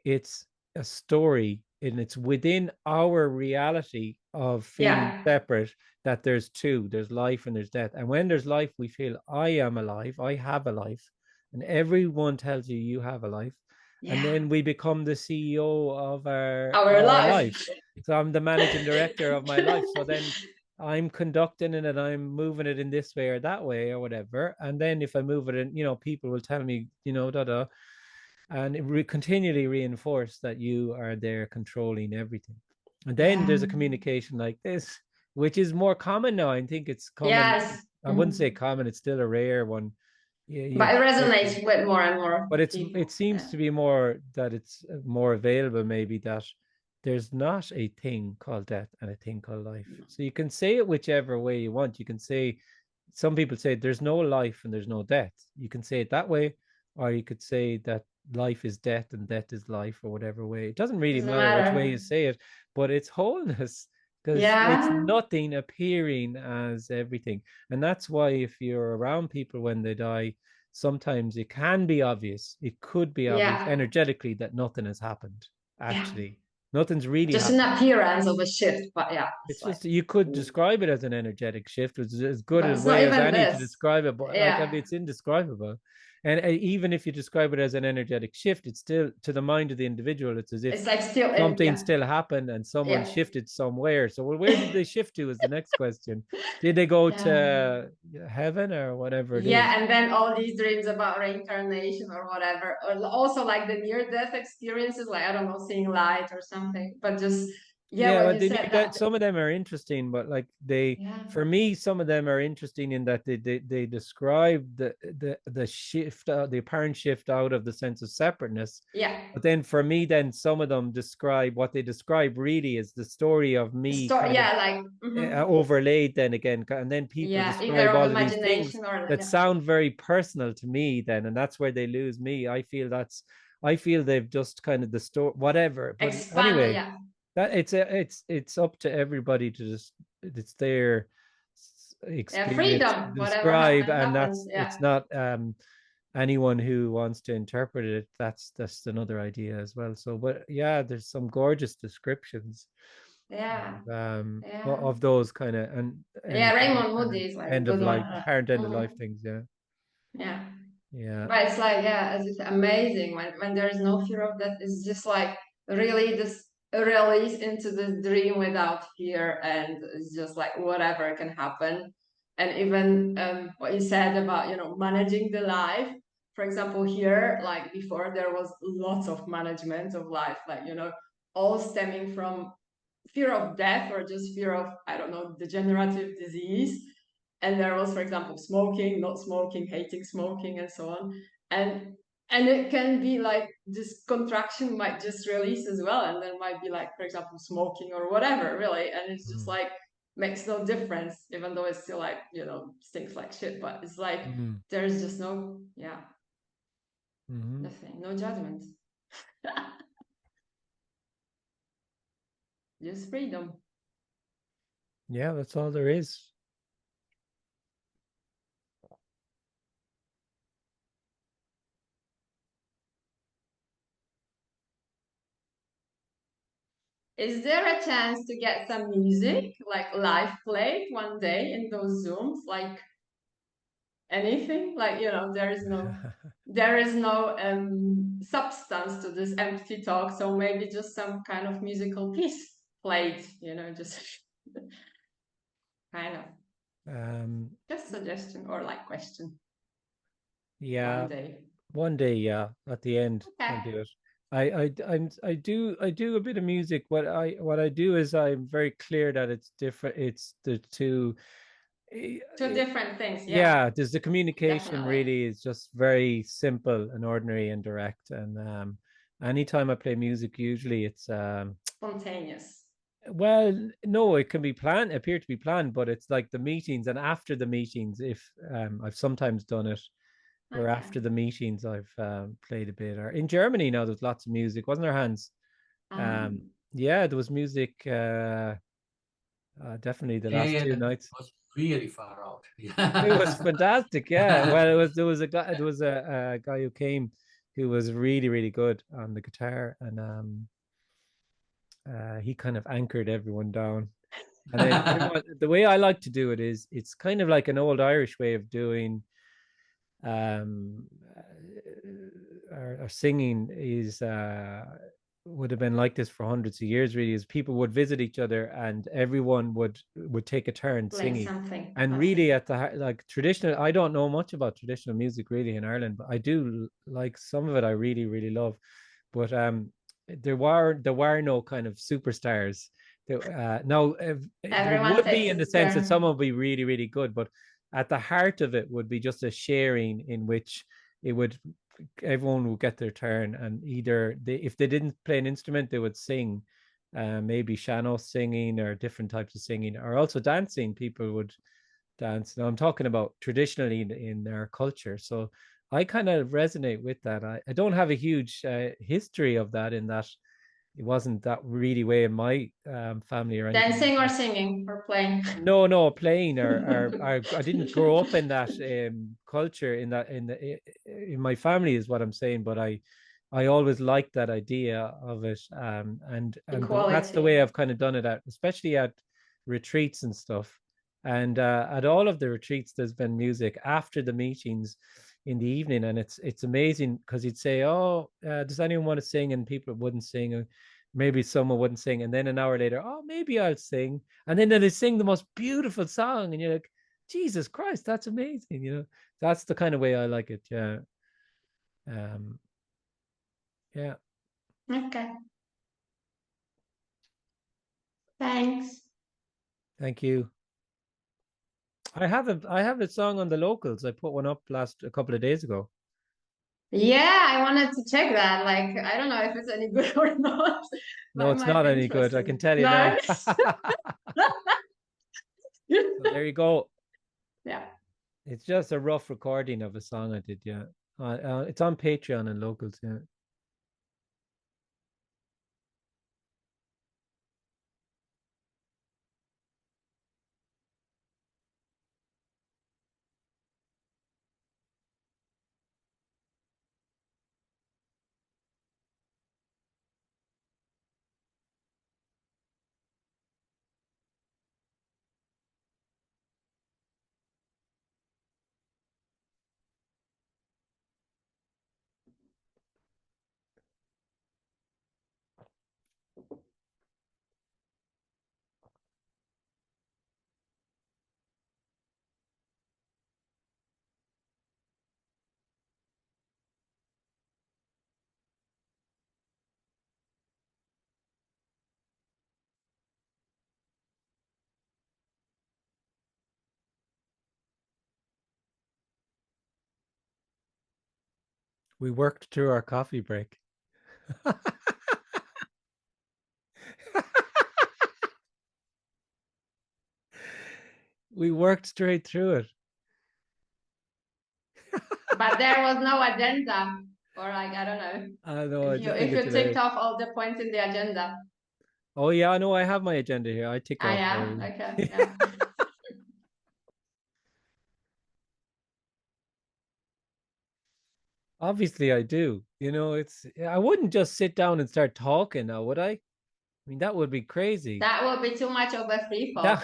a story, and it's within our reality of feeling separate, that there's two, there's life and there's death. And when there's life, we feel I am alive, I have a life, and everyone tells you you have a life. and then we become the CEO of our life. life. So I'm the managing director of my life. So then I'm conducting it and I'm moving it in this way or that way or whatever. And then if I move it in, people will tell me, and it continually reinforce that you are there controlling everything. And then there's a communication like this, which is more common now. I think it's common. Yes. I wouldn't say common, it's still a rare one. But it resonates with more and more. But people. it seems to be more that it's more available, maybe, that there's not a thing called death and a thing called life. So you can say it whichever way you want. You can say, some people say there's no life and there's no death. You can say it that way, or you could say that life is death and death is life, or whatever way. It doesn't really matter which way you say it, but it's wholeness, because it's nothing appearing as everything. And that's why if you're around people when they die, sometimes it can be obvious, it could be obvious energetically that nothing has happened. Actually, nothing's really just happened. an appearance of a shift, but it's just, you could describe it as an energetic shift. It's as good a it's way not as even any this. to describe it, but like, I mean, it's indescribable. And even if you describe it as an energetic shift, it's still, to the mind of the individual, it's as if it's like still something still happened and someone shifted somewhere. So, well, where did they shift to is the next question. Did they go to heaven or whatever it is? And then all these dreams about reincarnation or whatever, or also like the near-death experiences, like, I don't know, seeing light or something, but just some of them are interesting, but like for me, some of them are interesting in that they describe the shift, the apparent shift out of the sense of separateness. But then for me, then some of them describe what they describe really is the story of me, overlaid then again, and then people describe all of these things that sound very personal to me then, and that's where they lose me. I feel they've just kind of the story, whatever. But anyway. That it's up to everybody to just, it's their experience freedom, to describe, and happens, it's not anyone who wants to interpret it. That's another idea as well. So, but there's some gorgeous descriptions of those kind of Raymond Moody's like end of life, apparent end of life things. But it's like it's amazing when there is no fear of that. It's just like really this release into the dream without fear, and it's just like whatever can happen. And even what you said about managing the life, for example, here, like before, there was lots of management of life, like all stemming from fear of death or just fear of, I don't know, degenerative disease. And there was, for example, smoking, not smoking, hating smoking, and so on. And it can be like this contraction might just release as well. And there might be like, for example, smoking or whatever, really. And it's just like, makes no difference, even though it's still like, stinks like shit. But it's like, there's just no, nothing, no judgment. Just freedom. Yeah, that's all there is. Is there a chance to get some music, like live played one day in those Zooms? Like anything? Like, there is no substance to this empty talk. So maybe just some kind of musical piece played, just kind of. Just suggestion or like question. One day, at the end, I'll do it. I do a bit of music. What I do is I'm very clear that it's different. It's the two different things. There's the communication really is just very simple and ordinary and direct. And anytime I play music, usually it's spontaneous. Well, no, it can be planned, appear to be planned, but it's like the meetings and after the meetings. If I've sometimes done it. Or after the meetings, I've played a bit. Or in Germany now, there's lots of music, wasn't there, Hans? There was music. Definitely the last two nights. It was really far out. It was fantastic. Yeah. Well, there was a guy who came who was really, really good on the guitar, and he kind of anchored everyone down. And then the way I like to do it is, it's kind of like an old Irish way of doing our singing is would have been like this for hundreds of years. Really, is people would visit each other and everyone would take a turn Play singing. something. And Okay. really, at the like traditional, I don't know much about traditional music really in Ireland, but I do like some of it. I really, really love. But there were no kind of superstars. Now there Everyone would be takes in the his sense that turn. someone would be really, really good, but at the heart of it would be just a sharing in which it would everyone would get their turn, and either if they didn't play an instrument, they would sing, maybe Shano singing or different types of singing, or also dancing. People would dance. Now I'm talking about traditionally in our culture. So I kind of resonate with that. I don't have a huge history of that, in that it wasn't that really way in my family or anything. Dancing or singing or playing? No, playing or I didn't grow up in that culture in my family is what I'm saying, but I always liked that idea of it, and that's the Equality. way I've kind of done it especially at retreats and stuff. And at all of the retreats, there's been music after the meetings in the evening, and it's amazing because he'd say, "Oh, does anyone want to sing?" And people wouldn't sing. Maybe someone wouldn't sing, and then an hour later, "Oh, maybe I'll sing." And then they sing the most beautiful song, and you're like, Jesus Christ, that's amazing. That's the kind of way I like it. Yeah. Yeah. Okay. Thanks. Thank you. I have a song on the locals. I put one up a couple of days ago. Yeah, I wanted to check that. Like, I don't know if it's any good or not. No, it's not any good. I can tell you now. So there you go. Yeah. It's just a rough recording of a song I did. Yeah. It's on Patreon and locals. Yeah. We worked through our coffee break. We worked straight through it. But there was no agenda, or like, I don't know. I know. If you ticked off all the points in the agenda. Oh yeah, no, I have my agenda here. I tick off. Yeah, okay. Yeah. Obviously, I do. I wouldn't just sit down and start talking now, would I? I mean, that would be crazy. That would be too much of a free fall.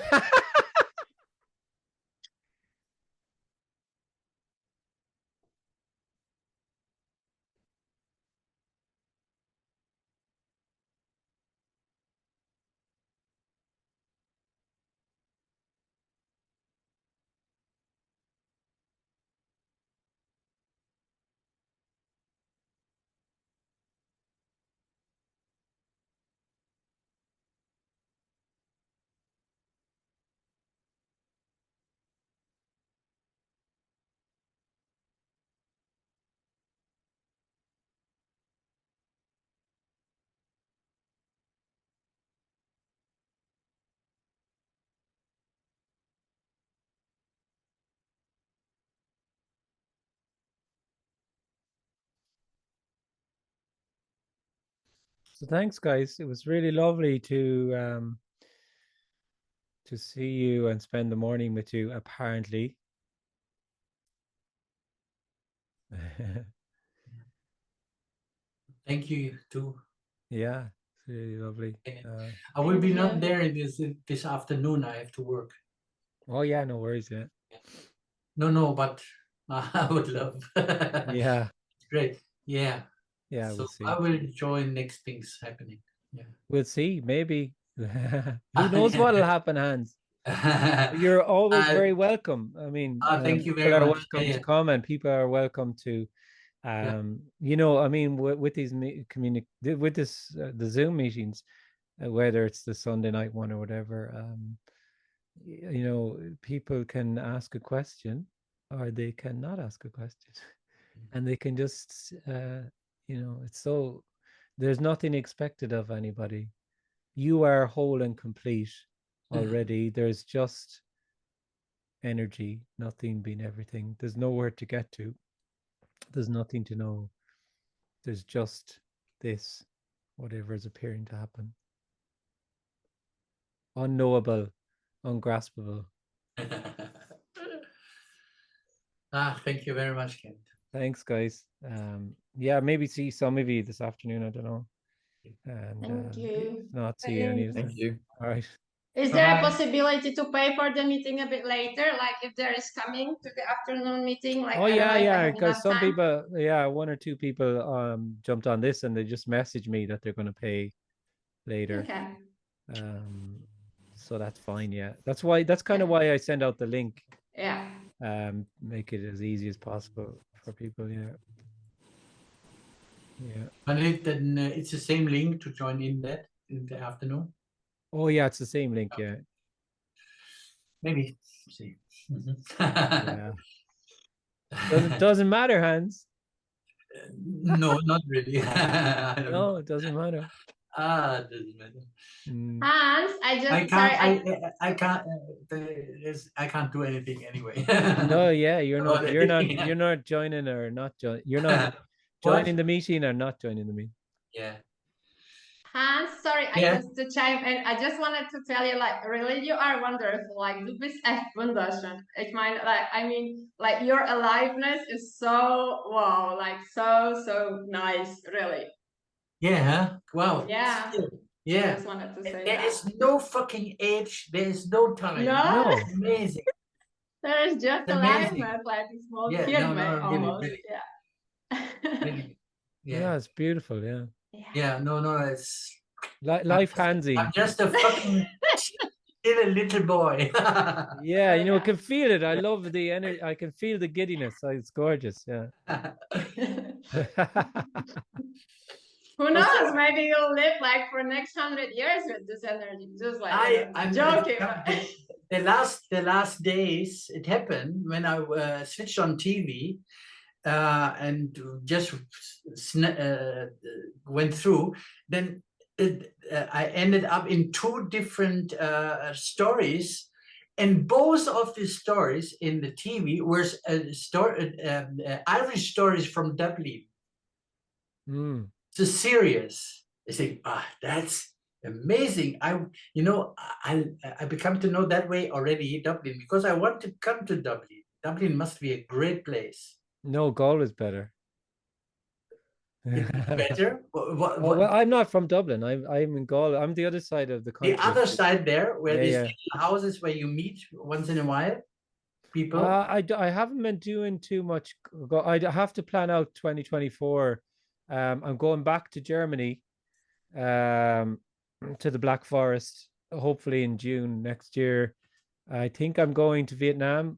So thanks, guys. It was really lovely to see you and spend the morning with you, apparently. Thank you too. Yeah, it's really lovely. I will be Thank not you. there this afternoon. I have to work. Oh yeah, no worries. Yeah. No, but I would love. Yeah. Great. Yeah. Yeah, So we'll see. I will join next things happening. Yeah. We'll see. Maybe. Who knows what'll happen, Hans? You're always very welcome. I mean, thank you people very are much. welcome Yeah, to come, and people are welcome to, you know, I mean, with these with this the Zoom meetings, whether it's the Sunday night one or whatever, you know, people can ask a question, or they cannot ask a question, and they can just, you know, it's so there's nothing expected of anybody. You are whole and complete already. There's just energy, nothing being everything. There's nowhere to get to. There's nothing to know. There's just this, whatever is appearing to happen. Unknowable, ungraspable. Thank you very much, Kent. Thanks, guys. Yeah, maybe see some of you this afternoon. I don't know. And Thank you. if not, see you any Thank time. you. All right. Is there a Bye-bye. possibility to pay for the meeting a bit later? Like if there is coming to the afternoon meeting, like Oh I don't yeah, know if I yeah. have Because enough some time. people, yeah, one or two people jumped on this and they just messaged me that they're going to pay later. Okay. So that's fine. Yeah, that's kind of why I send out the link. Yeah. Make it as easy as possible for people. Yeah. Yeah. But then it's the same link to join in that in the afternoon. Oh yeah, it's the same link. Yeah. Maybe. See. Yeah. Doesn't matter, Hans. No, not really. I don't know. No, it doesn't matter. It doesn't matter. Hans, I just I sorry. can't. I can't. I can't do anything anyway. No, yeah, you're not Already. joining or not joining. You're not What? joining the meeting or not joining the meeting. Yeah. Hans, sorry, I Yeah. just to chime in. I just wanted to tell you, like, really, you are wonderful. Like, du bist echt wunderschön. Ich meine, like, I mean, like, your aliveness is so wow, like, so nice, really. Yeah. Huh? Wow. Yeah. Still. I Yeah. just wanted to say There that. is no fucking age. There is no time. No, No. It's amazing. there is just It's amazing. aliveness, like a small Yeah. kid, No. man, No. Really. almost. Really. Yeah. Really. Yeah, Yeah. it's beautiful. Yeah. Yeah. No. No. It's. Life handsy. I'm just a fucking little boy. Yeah, you know, I Yeah. can feel it. I love the energy. I can feel the giddiness. It's gorgeous. Yeah. Who knows? Maybe you'll live like for next 100 years with this energy. Just like, you know, I'm joking. the last days it happened when I switched on TV and just went through. Then I ended up in two different stories, and both of these stories in the TV were Irish stories from Dublin. Mm. So serious. I think, that's amazing. I become to know that way already Dublin, because I want to come to Dublin. Dublin must be a great place. No, Galway is better. Better? Well, I'm not from Dublin. I'm in Galway. I'm the other side of the country. The other side there, where these Yeah. little houses where you meet once in a while, people. I haven't been doing too much. I have to plan out 2024. I'm going back to Germany, to the Black Forest, hopefully in June next year. I think I'm going to Vietnam.